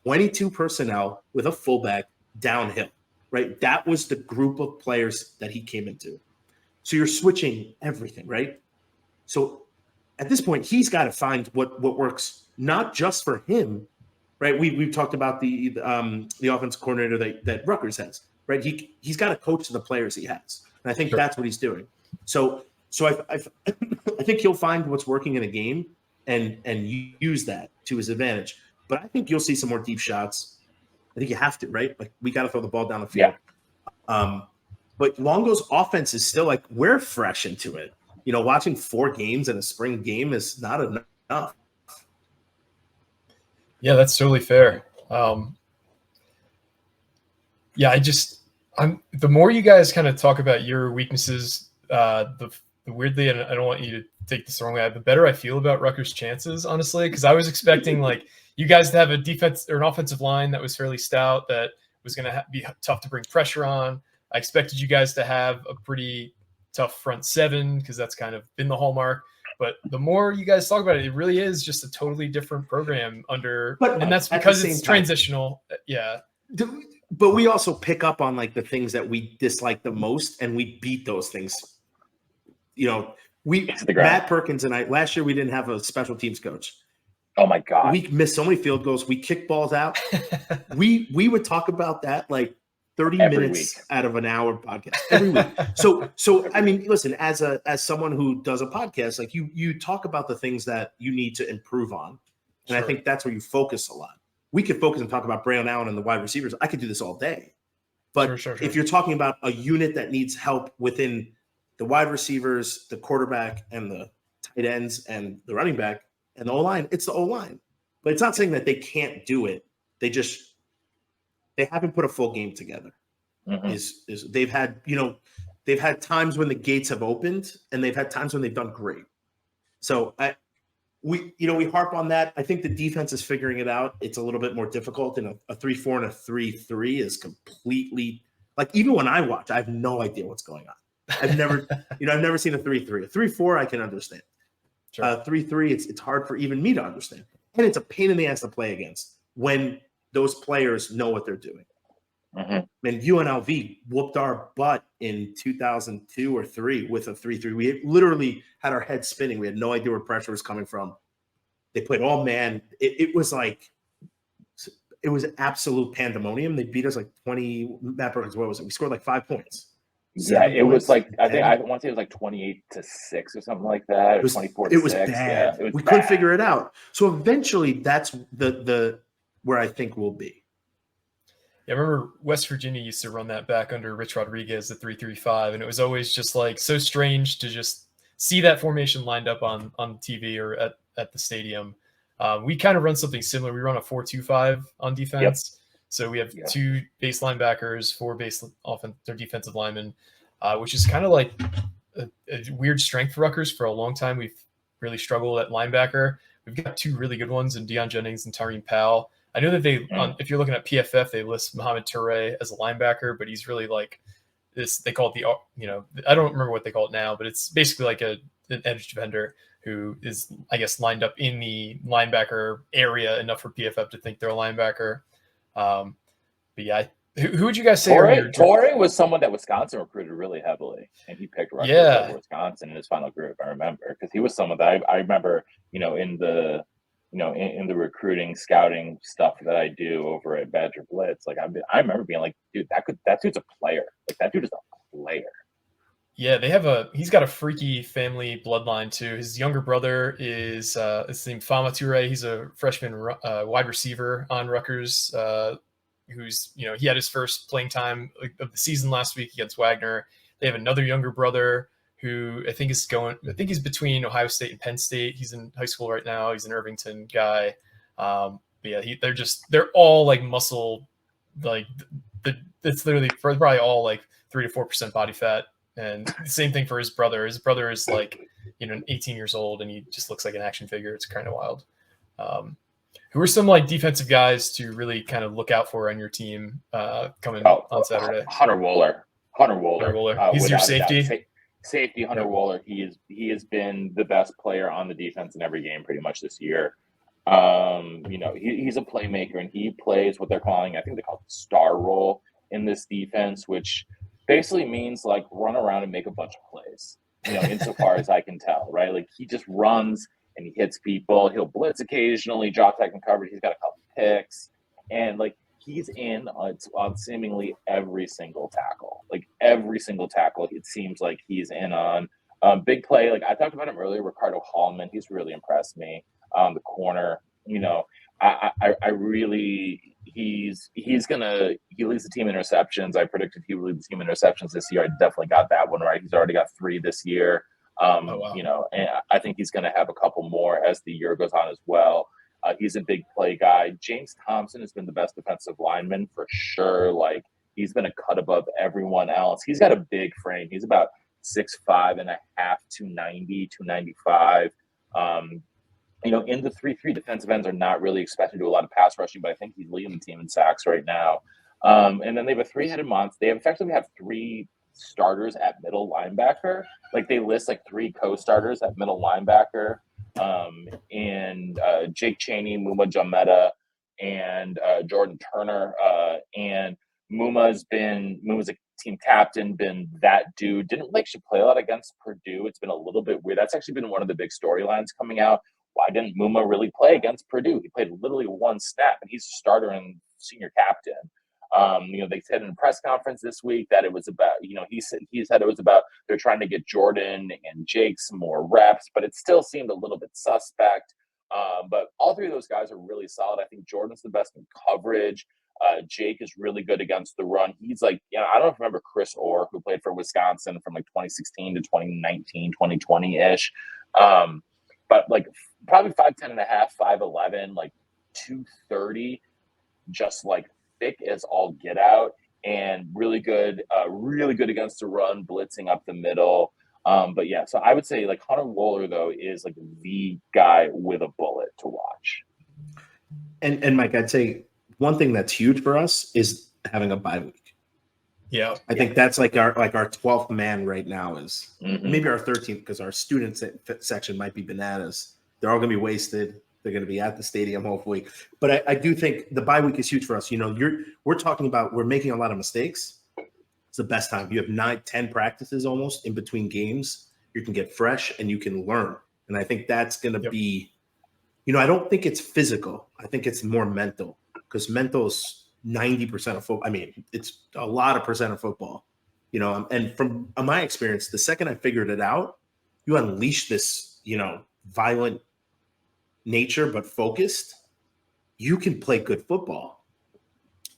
22 personnel with a fullback downhill, right? That was the group of players that he came into. So you're switching everything, right? So at this point, he's got to find what works, not just for him, right? We've talked about the offensive coordinator that Rutgers has, right? He's got to coach the players he has, and I think that's what he's doing. So I think he'll find what's working in a game and use that to his advantage. But I think you'll see some more deep shots. I think you have to, right? Like we got to throw the ball down the field. Yeah. But Longo's offense is still like we're fresh into it. Watching 4 games in a spring game is not enough. Yeah, that's totally fair. Yeah, the more you guys kind of talk about your weaknesses, the weirdly, and I don't want you to take this the wrong way, the better I feel about Rutgers' chances, honestly, because I was expecting like you guys to have a defense or an offensive line that was fairly stout, that was going to be tough to bring pressure on. I expected you guys to have a pretty tough front 7 because that's kind of been the hallmark. But the more you guys talk about it, it really is just a totally different program and that's because it's transitional. Yeah. But we also pick up on like the things that we dislike the most, and we beat those things. Matt Perkins and I last year we didn't have a special teams coach. Oh my God. We missed so many field goals. We kicked balls out. we would talk about that like 30 minutes out of an hour podcast every week. So I mean, listen, as someone who does a podcast, like you talk about the things that you need to improve on. And I think that's where you focus a lot. We could focus and talk about Braylon Allen and the wide receivers. I could do this all day. But if you're talking about a unit that needs help within the wide receivers, the quarterback, and the tight ends, and the running back, and the O-line, it's the O-line. But it's not saying that they can't do it. They haven't put a full game together. Mm-hmm. They've had times when the gates have opened, and they've had times when they've done great. So we harp on that. I think the defense is figuring it out. It's a little bit more difficult, and a 3-4 and a 3-3 is completely like, even when I watch, I have no idea what's going on. I've never seen a 3-3. A 3-4 I can understand. Sure. 3-3, it's hard for even me to understand. And it's a pain in the ass to play against when those players know what they're doing. Mm-hmm. And UNLV whooped our butt in 2002 or 3 with a 3-3. We literally had our heads spinning. We had no idea where pressure was coming from. They played all man. It was absolute pandemonium. They beat us like 20. Matt Perkins, what was it? We scored like 5 points. Yeah, it was like I want to say it was like 28-6 or something like that. Or 24-6. It was bad. Yeah, we couldn't figure it out. So eventually, that's the where I think we'll be. Yeah, I remember West Virginia used to run that back under Rich Rodriguez, the 3-3-5, and it was always just like so strange to just see that formation lined up on TV or at the stadium. We kind of run something similar. We run a 4-2-5 on defense. Yep. So we have 2 base linebackers, 4 base defensive linemen, which is kind of like a weird strength for Rutgers. For a long time, we've really struggled at linebacker. We've got 2 really good ones in Deion Jennings and Tyreen Powell. I know that if you're looking at PFF, they list Mohamed Toure as a linebacker, but he's really like this. They call it I don't remember what they call it now, but it's basically like an edge defender who is, I guess, lined up in the linebacker area enough for PFF to think they're a linebacker. But yeah, who would you guys say? Toure was someone that Wisconsin recruited really heavily, and he picked Rutgers over Wisconsin in his final group. I remember because he was someone that I remember, in the recruiting scouting stuff that I do over at Badger Blitz. Like I remember being like, dude, that dude's a player. Like that dude is a player. Yeah, he's got a freaky family bloodline too. His younger brother is his name Fama Toure. He's a freshman wide receiver on Rutgers, who's he had his first playing time of the season last week against Wagner. They have another younger brother who I think he's between Ohio State and Penn State. He's in high school right now. He's an Irvington guy. But yeah, they're all like muscle, like it's literally probably all like 3 to 4% body fat. And the same thing for his brother. His brother is like, 18 years old, and he just looks like an action figure. It's kind of wild. Who are some like defensive guys to really kind of look out for on your team coming on Saturday? Hunter Wohler. He's your safety. Safety Hunter Wohler. He has been the best player on the defense in every game pretty much this year. He's a playmaker, and he plays what they're calling, I think they call it the star role in this defense, which basically means like run around and make a bunch of plays, insofar as I can tell, right? Like he just runs and he hits people. He'll blitz occasionally, drop back and cover. He's got a couple picks, and like he's in on seemingly every single tackle. Like every single tackle, it seems like he's in on. Big play, like I talked about him earlier, Ricardo Hallman. He's really impressed me. The corner, I really, he leads the team in interceptions. I predicted he would lead the team in interceptions this year. I definitely got that one right. He's already got 3 this year. Wow. And I think he's going to have a couple more as the year goes on as well. He's a big play guy. James Thompson has been the best defensive lineman for sure. Like he's been a cut above everyone else. He's got a big frame. He's about 6'5" and a half, 290, 295. In the 3-3, defensive ends are not really expected to do a lot of pass rushing, but I think he's leading the team in sacks right now. And then they have a 3-headed monster. They effectively have 3 starters at middle linebacker. Like they list like 3 co-starters at middle linebacker. And Jake Chaney, Muma Jameta, and Jordan Turner. And Muma's a team captain, been that dude. Didn't actually play a lot against Purdue. It's been a little bit weird. That's actually been one of the big storylines coming out. Why didn't Muma really play against Purdue? He played literally 1 snap, and he's a starter and senior captain. They said in a press conference this week that it was about, he said it was about they're trying to get Jordan and Jake some more reps, but it still seemed a little bit suspect. But all 3 of those guys are really solid. I think Jordan's the best in coverage. Jake is really good against the run. He's like, I don't know if you remember Chris Orr, who played for Wisconsin from like 2016 to 2019, 2020-ish. But like probably 5'10" and a half, 5'11", like 230, just like thick as all get out, and really good against the run, blitzing up the middle. But yeah, so I would say like Hunter Wohler though is like the guy with a bullet to watch. And Mike, I'd say one thing that's huge for us is having a bye week. Yeah, I think that's like our 12th man right now is maybe our 13th, because our student section might be bananas. They're all going to be wasted. They're going to be at the stadium hopefully. But I do think the bye week is huge for us. We're talking about we're making a lot of mistakes. It's the best time. You have 9-10 practices almost in between games. You can get fresh and you can learn. And I think that's going to be, I don't think it's physical. I think it's more mental, because mental is 90% of football. I mean, it's a lot of percent of football, and from my experience, the second I figured it out, you unleash this, violent nature, but focused, you can play good football.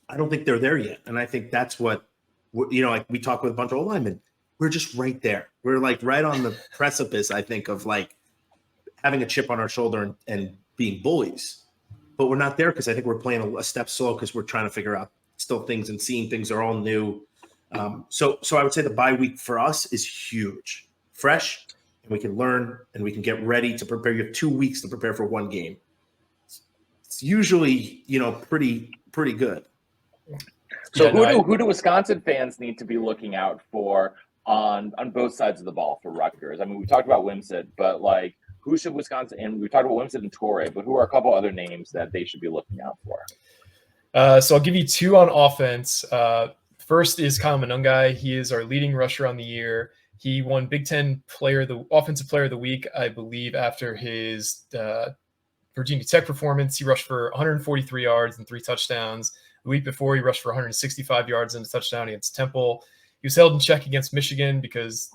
I don't think they're there yet. And I think that's what, like we talk with a bunch of linemen, we're just right there. We're like right on the precipice, I think, of like having a chip on our shoulder and being bullies. But we're not there because I think we're playing a step slow because we're trying to figure out still things and seeing things are all new. So I would say the bye week for us is huge. Fresh, and we can learn and we can get ready to prepare. You have 2 weeks to prepare for one game. It's usually, pretty good. So who do Wisconsin fans need to be looking out for on both sides of the ball for Rutgers? I mean, we talked about Wimsatt, but like, who should Wisconsin, and we talked about Wimsatt and Torrey, but who are a couple other names that they should be looking out for? So I'll give you 2 on offense. First is Kyle Monungai. He is our leading rusher on the year. He won Big Ten Offensive Player of the Week, I believe, after his Virginia Tech performance. He rushed for 143 yards and 3 touchdowns. The week before, he rushed for 165 yards and a touchdown against Temple. He was held in check against Michigan because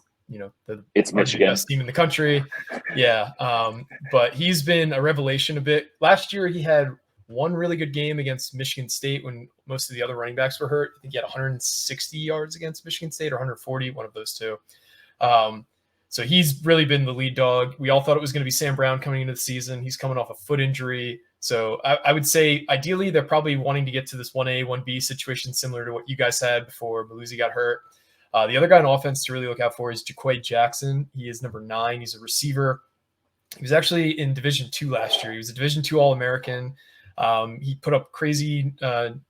it's Michigan, best team in the country. Yeah. But he's been a revelation a bit. Last year, he had one really good game against Michigan State when most of the other running backs were hurt. I think he had 160 yards against Michigan State or 140, one of those 2. So he's really been the lead dog. We all thought it was going to be Sam Brown coming into the season. He's coming off a foot injury. So I would say ideally they're probably wanting to get to this 1A, 1B situation similar to what you guys had before Belusi got hurt. The other guy on offense to really look out for is Jaquay Jackson. He is number 9. He's a receiver. He was actually in Division II last year. He was a Division II All-American. He put up crazy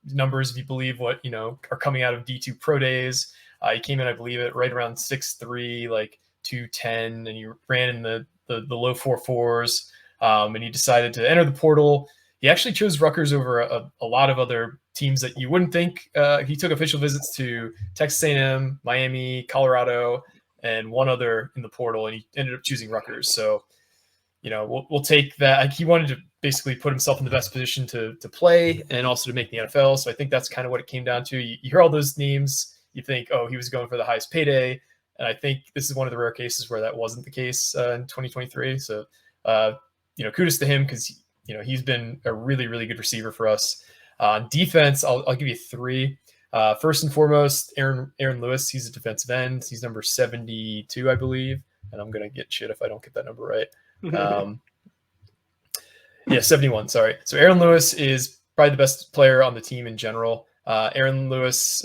numbers, if you believe what are coming out of D2 Pro Days. He came in, I believe it, right around 6'3", like 210, and he ran in the low 4.4s. And he decided to enter the portal. He actually chose Rutgers over a lot of other teams that you wouldn't think. He took official visits to Texas A&M, Miami, Colorado, and one other in the portal, and he ended up choosing Rutgers. So, we'll take that. He wanted to basically put himself in the best position to play and also to make the NFL. So I think that's kind of what it came down to. You hear all those names, you think, oh, he was going for the highest payday. And I think this is one of the rare cases where that wasn't the case in 2023. So, kudos to him because, he's been a really, really good receiver for us. On defense, I'll give you 3. First and foremost, Aaron Lewis. He's a defensive end. He's number 72, I believe. And I'm going to get shit if I don't get that number right. 71. Sorry. So Aaron Lewis is probably the best player on the team in general. Aaron Lewis,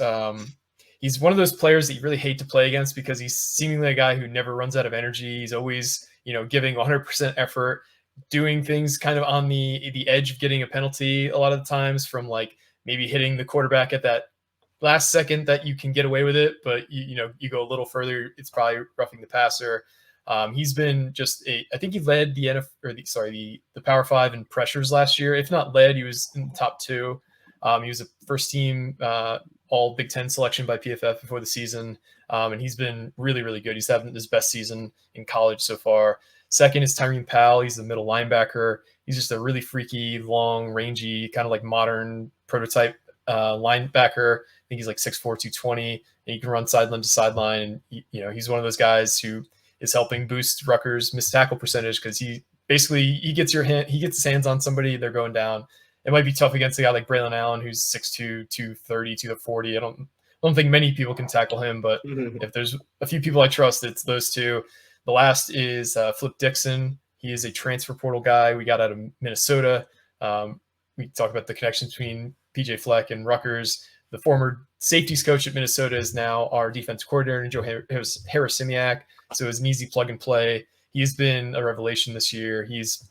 he's one of those players that you really hate to play against because he's seemingly a guy who never runs out of energy. He's always, giving 100% effort, doing things kind of on the edge of getting a penalty a lot of the times, from like maybe hitting the quarterback at that last second that you can get away with it, but you go a little further, it's probably roughing the passer. He's been just I think he led the Power 5 in pressures last year. If not led, he was in the top 2. He was a first team all Big Ten selection by PFF before the season. And he's been really, really good. He's having his best season in college so far. Second is Tyreen Powell. He's the middle linebacker. He's just a really freaky, long, rangy, kind of like modern prototype linebacker. I think he's like 6'4", 220, and he can run sideline to sideline. And he's one of those guys who is helping boost Rutgers' missed tackle percentage because he gets his hands on somebody, they're going down. It might be tough against a guy like Braylon Allen, who's 6'2", 230, 240. I don't think many people can tackle him, but if there's a few people I trust, it's those two. The last is Flip Dixon. He is a transfer portal guy we got out of Minnesota. We talked about the connection between PJ Fleck and Rutgers. The former safeties coach at Minnesota is now our defense coordinator, Joe Harrisimiak. So it's an easy plug and play. He's been a revelation this year. He's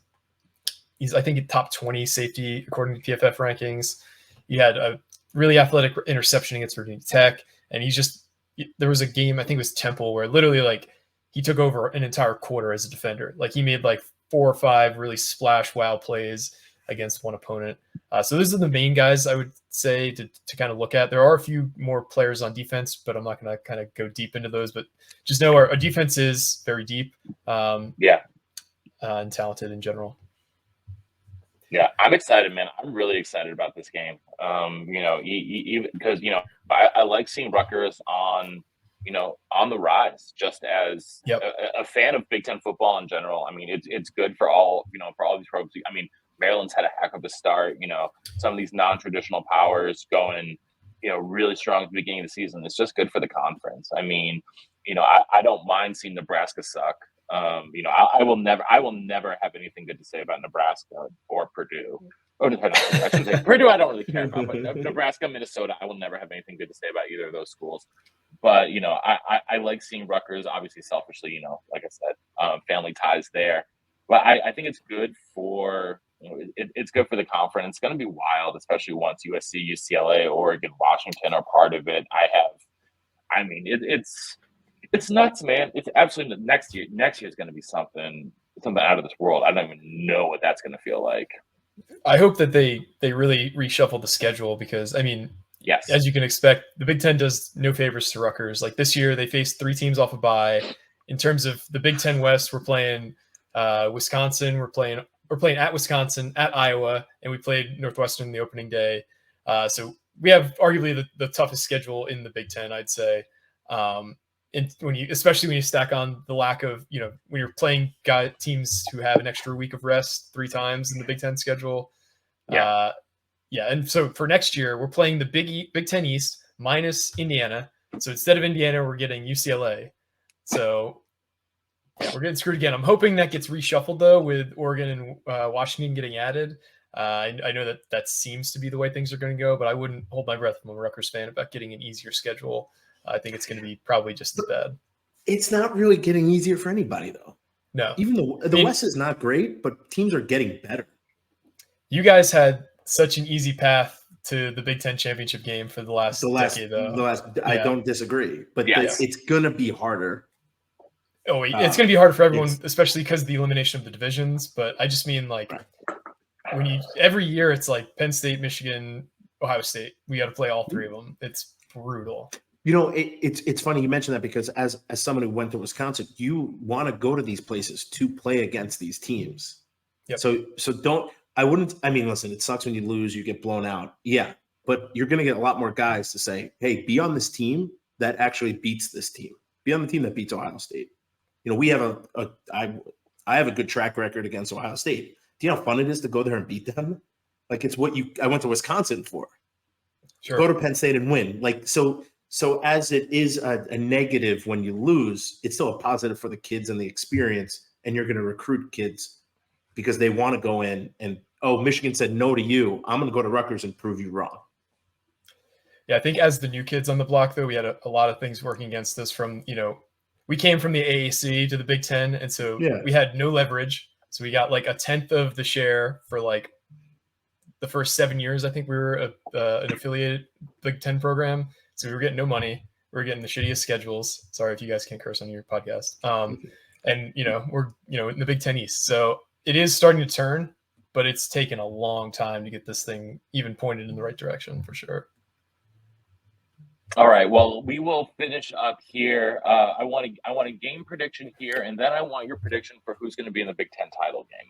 I think a top 20 safety according to PFF rankings. He had a really athletic interception against Virginia Tech, and there was a game, I think it was Temple, where literally like he took over an entire quarter as a defender. Like he made like 4 or 5 really splash wow plays against one opponent. So those are the main guys I would say to kind of look at. There are a few more players on defense, but I'm not going to kind of go deep into those. But just know our defense is very deep, and talented in general. Yeah, I'm excited, man. I'm really excited about this game. Even because I like seeing Rutgers on the rise. Just as a fan of Big Ten football in general, I mean, it's good for all these programs. I mean, Maryland's had a heck of a start. Some of these non-traditional powers going, really strong at the beginning of the season. It's just good for the conference. I mean, I don't mind seeing Nebraska suck. I will never have anything good to say about Nebraska or Purdue. I should say Purdue. I don't really care about, but Nebraska, Minnesota, I will never have anything good to say about either of those schools. But I like seeing Rutgers. Obviously, selfishly, like I said, family ties there. But I think it's good for it's good for the conference. It's going to be wild, especially once USC, UCLA, Oregon, Washington are part of it. It's nuts, man. It's absolutely next year. Next year is going to be something out of this world. I don't even know what that's going to feel like. I hope that they really reshuffle the schedule because, I mean, yes, as you can expect, the Big Ten does no favors to Rutgers. Like this year, they faced 3 teams off a bye. In terms of the Big Ten West, we're playing Wisconsin. We're playing at Wisconsin, at Iowa, and we played Northwestern the opening day. So we have arguably the toughest schedule in the Big Ten, I'd say. And especially when you stack on the lack of, when you're playing teams who have an extra week of rest 3 times in the Big Ten schedule. Yeah. And so for next year, we're playing the Big Ten East minus Indiana. So instead of Indiana, we're getting UCLA. So we're getting screwed again. I'm hoping that gets reshuffled though, with Oregon and Washington getting added. I know that seems to be the way things are going to go, but I wouldn't hold my breath. I'm a Rutgers fan about getting an easier schedule. I think it's going to be probably just as bad. It's not really getting easier for anybody, though. No. Even the West is not great, but teams are getting better. You guys had such an easy path to the Big Ten championship game for the last decade, though. I don't disagree, but it's going to be harder. Oh, it's going to be harder for everyone, especially because of the elimination of the divisions. But I just mean every year it's like Penn State, Michigan, Ohio State. We got to play all three of them. It's brutal. It's funny you mentioned that because as someone who went to Wisconsin, you want to go to these places to play against these teams. Yep. So don't. I wouldn't. I mean, listen, it sucks when you lose, you get blown out. Yeah, but you're going to get a lot more guys to say, "Hey, be on this team that actually beats this team. Be on the team that beats Ohio State." We have I have a good track record against Ohio State. Do you know how fun it is to go there and beat them? Like it's what I went to Wisconsin for. Sure. Go to Penn State and win. Like so as it is a negative when you lose, it's still a positive for the kids and the experience. And you're going to recruit kids because they want to go in and, Michigan said no to you. I'm going to go to Rutgers and prove you wrong. Yeah, I think as the new kids on the block, though, we had a lot of things working against us from, we came from the AAC to the Big Ten. And so we had no leverage. So we got like a tenth of the share for like the first 7 years. I think we were an affiliated Big Ten program. So we were getting no money. We were getting the shittiest schedules. Sorry if you guys can't curse on your podcast. And, we're, in the Big Ten East. So it is starting to turn, but it's taken a long time to get this thing even pointed in the right direction for sure. All right. Well, we will finish up here. I want a game prediction here, and then I want your prediction for who's going to be in the Big Ten title game,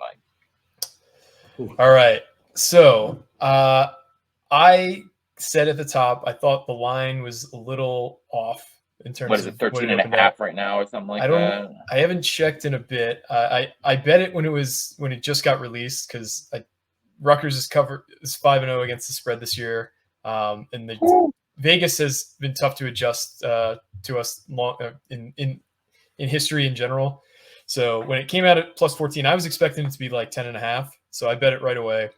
Mike. All right. So I said at the top, I thought the line was a little off in terms of what is it, 13.5 right now or something like that? I haven't checked in a bit. I bet it when it just got released because Rutgers is 5-0 against the spread this year, and Vegas has been tough to adjust to us in history in general. So when it came out at plus 14, I was expecting it to be like 10.5. So I bet it right away.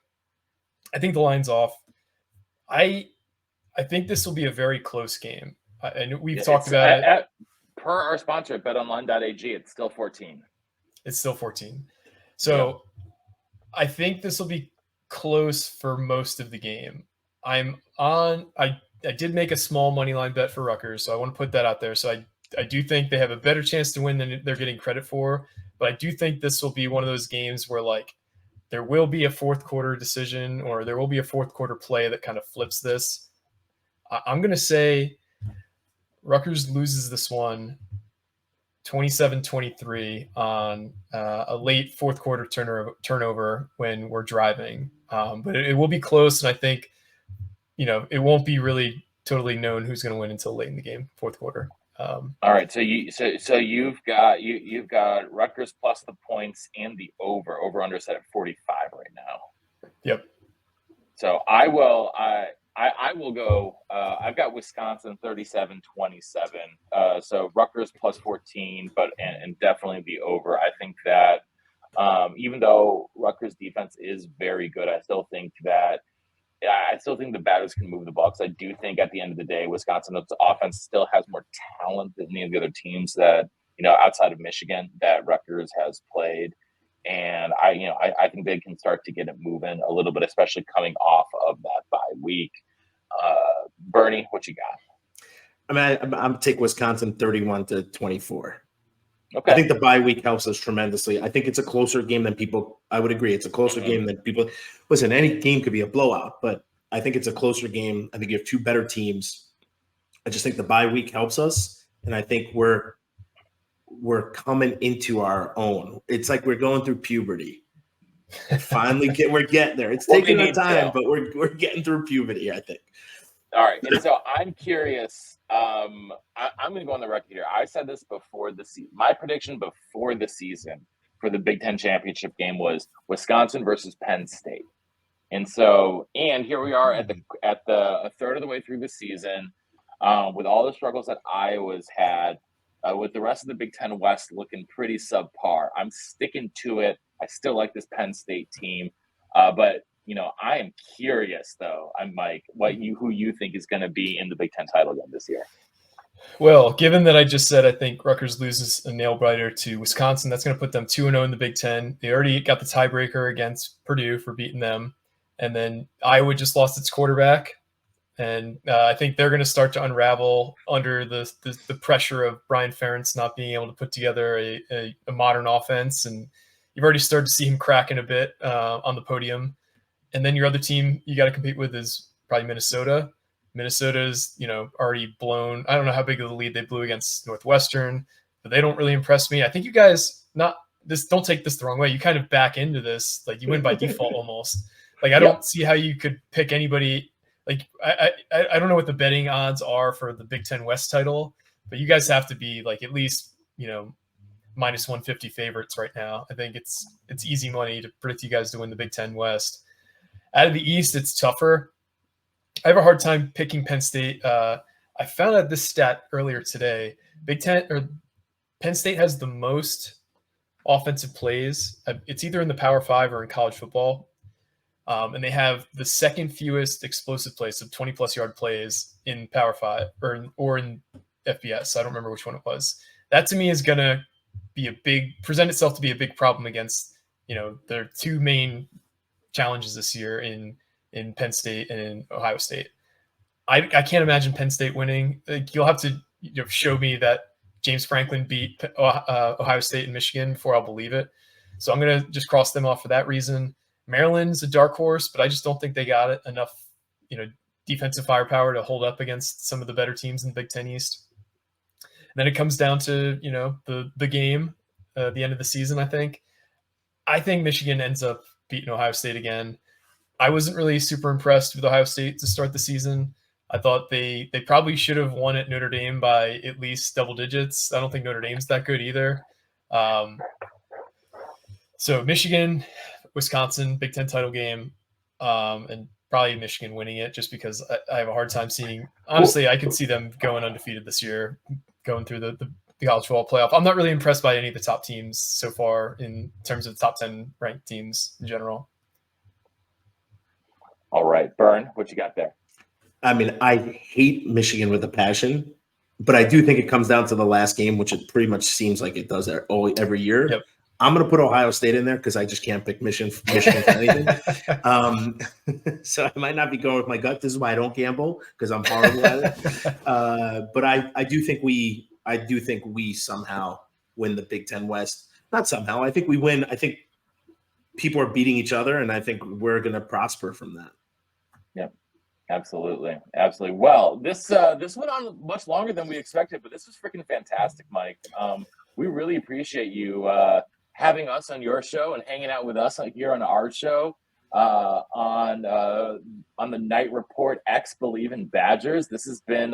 I think the line's off. I think this will be a very close game. And we've talked about it. Per our sponsor at betonline.ag, it's still 14. It's still 14. So I think this will be close for most of the game. I did make a small money line bet for Rutgers, so I want to put that out there. So I do think they have a better chance to win than they're getting credit for. But I do think this will be one of those games where there will be a fourth quarter decision or there will be a fourth quarter play that kind of flips this. I'm going to say Rutgers loses this one 27-23 on a late fourth quarter turnover when we're driving. But it will be close, and I think it won't be really totally known who's going to win until late in the game, fourth quarter. All right, so you've got Rutgers plus the points and the over under set at 45 right now. Yep. So I will go. I've got Wisconsin 37-27. So Rutgers plus 14, and definitely the over. I think that even though Rutgers defense is very good, I still think the batters can move the ball. Because I do think at the end of the day, Wisconsin's offense still has more talent than any of the other teams that outside of Michigan that Rutgers has played. And I think they can start to get it moving a little bit, especially coming off of that bye week. Bernie, what you got? I'm take Wisconsin 31-24. Okay. I think the bye week helps us tremendously. I think it's a closer game than people. I would agree. It's a closer game than people. Listen, any game could be a blowout, but I think it's a closer game. I think you have two better teams. I just think the bye week helps us, and I think we're coming into our own. It's like we're going through puberty. Finally, we're getting there. It's taking our time, but we're getting through puberty, I think. All right, and so I'm curious. I'm going to go on the record here. I said this before the season. My prediction before the season for the Big Ten championship game was Wisconsin versus Penn State, and here we are at a third of the way through the season, with all the struggles that Iowa's had, with the rest of the Big Ten West looking pretty subpar. I'm sticking to it. I still like this Penn State team, but I am curious though. I'm Mike, who you think is going to be in the Big Ten title game this year? Well, given that I just said I think Rutgers loses a nail biter to Wisconsin, that's going to put them 2-0 in the Big Ten. They already got the tiebreaker against Purdue for beating them, and then Iowa just lost its quarterback. And I think they're going to start to unravel under the pressure of Brian Ferentz not being able to put together a modern offense. And you've already started to see him cracking a bit on the podium. And then your other team you got to compete with is probably Minnesota. Minnesota's, already blown. I don't know how big of the lead they blew against Northwestern, but they don't really impress me. I think you guys don't take this the wrong way. You kind of back into this, like you win by default almost. Like I don't see how you could pick anybody. Like I don't know what the betting odds are for the Big Ten West title, but you guys have to be like at least minus 150 favorites right now. I think it's easy money to predict you guys to win the Big Ten West. Out of the East, it's tougher. I have a hard time picking Penn State. I found out this stat earlier today. Penn State has the most offensive plays. It's either in the Power 5 or in college football. And they have the second fewest explosive plays, so 20-plus yard plays in Power 5 or in FBS. I don't remember which one it was. That to me is going to present itself to be a big problem against, their two main challenges this year in Penn State and in Ohio State. I can't imagine Penn State winning. You'll have to show me that James Franklin beat Ohio State and Michigan before I'll believe it. So I'm going to just cross them off for that reason. Maryland's a dark horse, but I just don't think they got enough, defensive firepower to hold up against some of the better teams in the Big Ten East. And then it comes down to, the game, the end of the season, I think. I think Michigan ends up beating Ohio State again. I wasn't really super impressed with Ohio State to start the season. I thought they probably should have won at Notre Dame by at least double digits. I don't think Notre Dame's that good either. So Michigan, Wisconsin, Big Ten title game, and probably Michigan winning it just because I have a hard time seeing – honestly, I could see them going undefeated this year, going through the college football playoff. I'm not really impressed by any of the top teams so far in terms of the top 10 ranked teams in general. All right, Bern, what you got there? I mean, I hate Michigan with a passion, but I do think it comes down to the last game, which it pretty much seems like it does every year. Yep. I'm going to put Ohio State in there because I just can't pick Michigan for anything. So I might not be going with my gut. This is why I don't gamble because I'm horrible at it. But I do think we somehow win the Big Ten West. Not somehow. I think we win. I think people are beating each other, and I think we're going to prosper from that. Yep. Absolutely. Well, this went on much longer than we expected, but this was freaking fantastic, Mike. We really appreciate you having us on your show and hanging out with us here on our show on the Night Report X Bleav in Badgers. This has been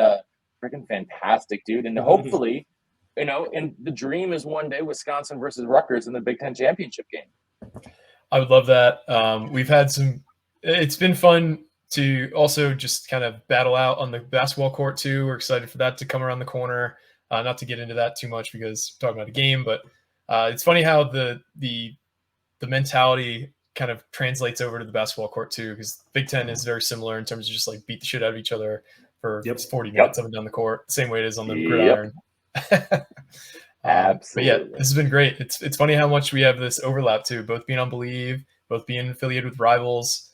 freaking fantastic, dude. And hopefully, and the dream is one day Wisconsin versus Rutgers in the Big Ten championship game. I would love that. We've had it's been fun to also just kind of battle out on the basketball court too. We're excited for that to come around the corner. Not to get into that too much because we're talking about a game, but it's funny how the mentality kind of translates over to the basketball court too, because Big Ten is very similar in terms of just like beat the shit out of each other for 40 minutes up and down the court, same way it is on the gridiron. Absolutely. But yeah, this has been great. It's funny how much we have this overlap too, both being on Bleav, both being affiliated with rivals.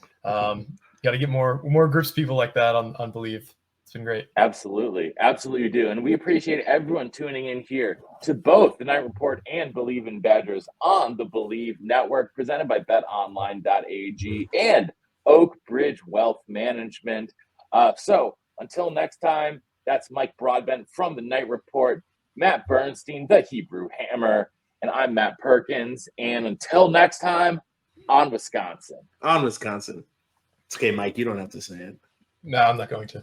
Got to get more groups of people like that on Bleav. It's been great. Absolutely you do. And we appreciate everyone tuning in here to both the Night Report and Bleav in Badgers on the Bleav Network, presented by betonline.ag and Oak Bridge Wealth Management. So until next time, that's Mike Broadbent from the Night Report, Matt Bernstein, the Hebrew Hammer, and I'm Matt Perkins. And until next time, on Wisconsin. On Wisconsin. It's okay, Mike. You don't have to say it. No, I'm not going to.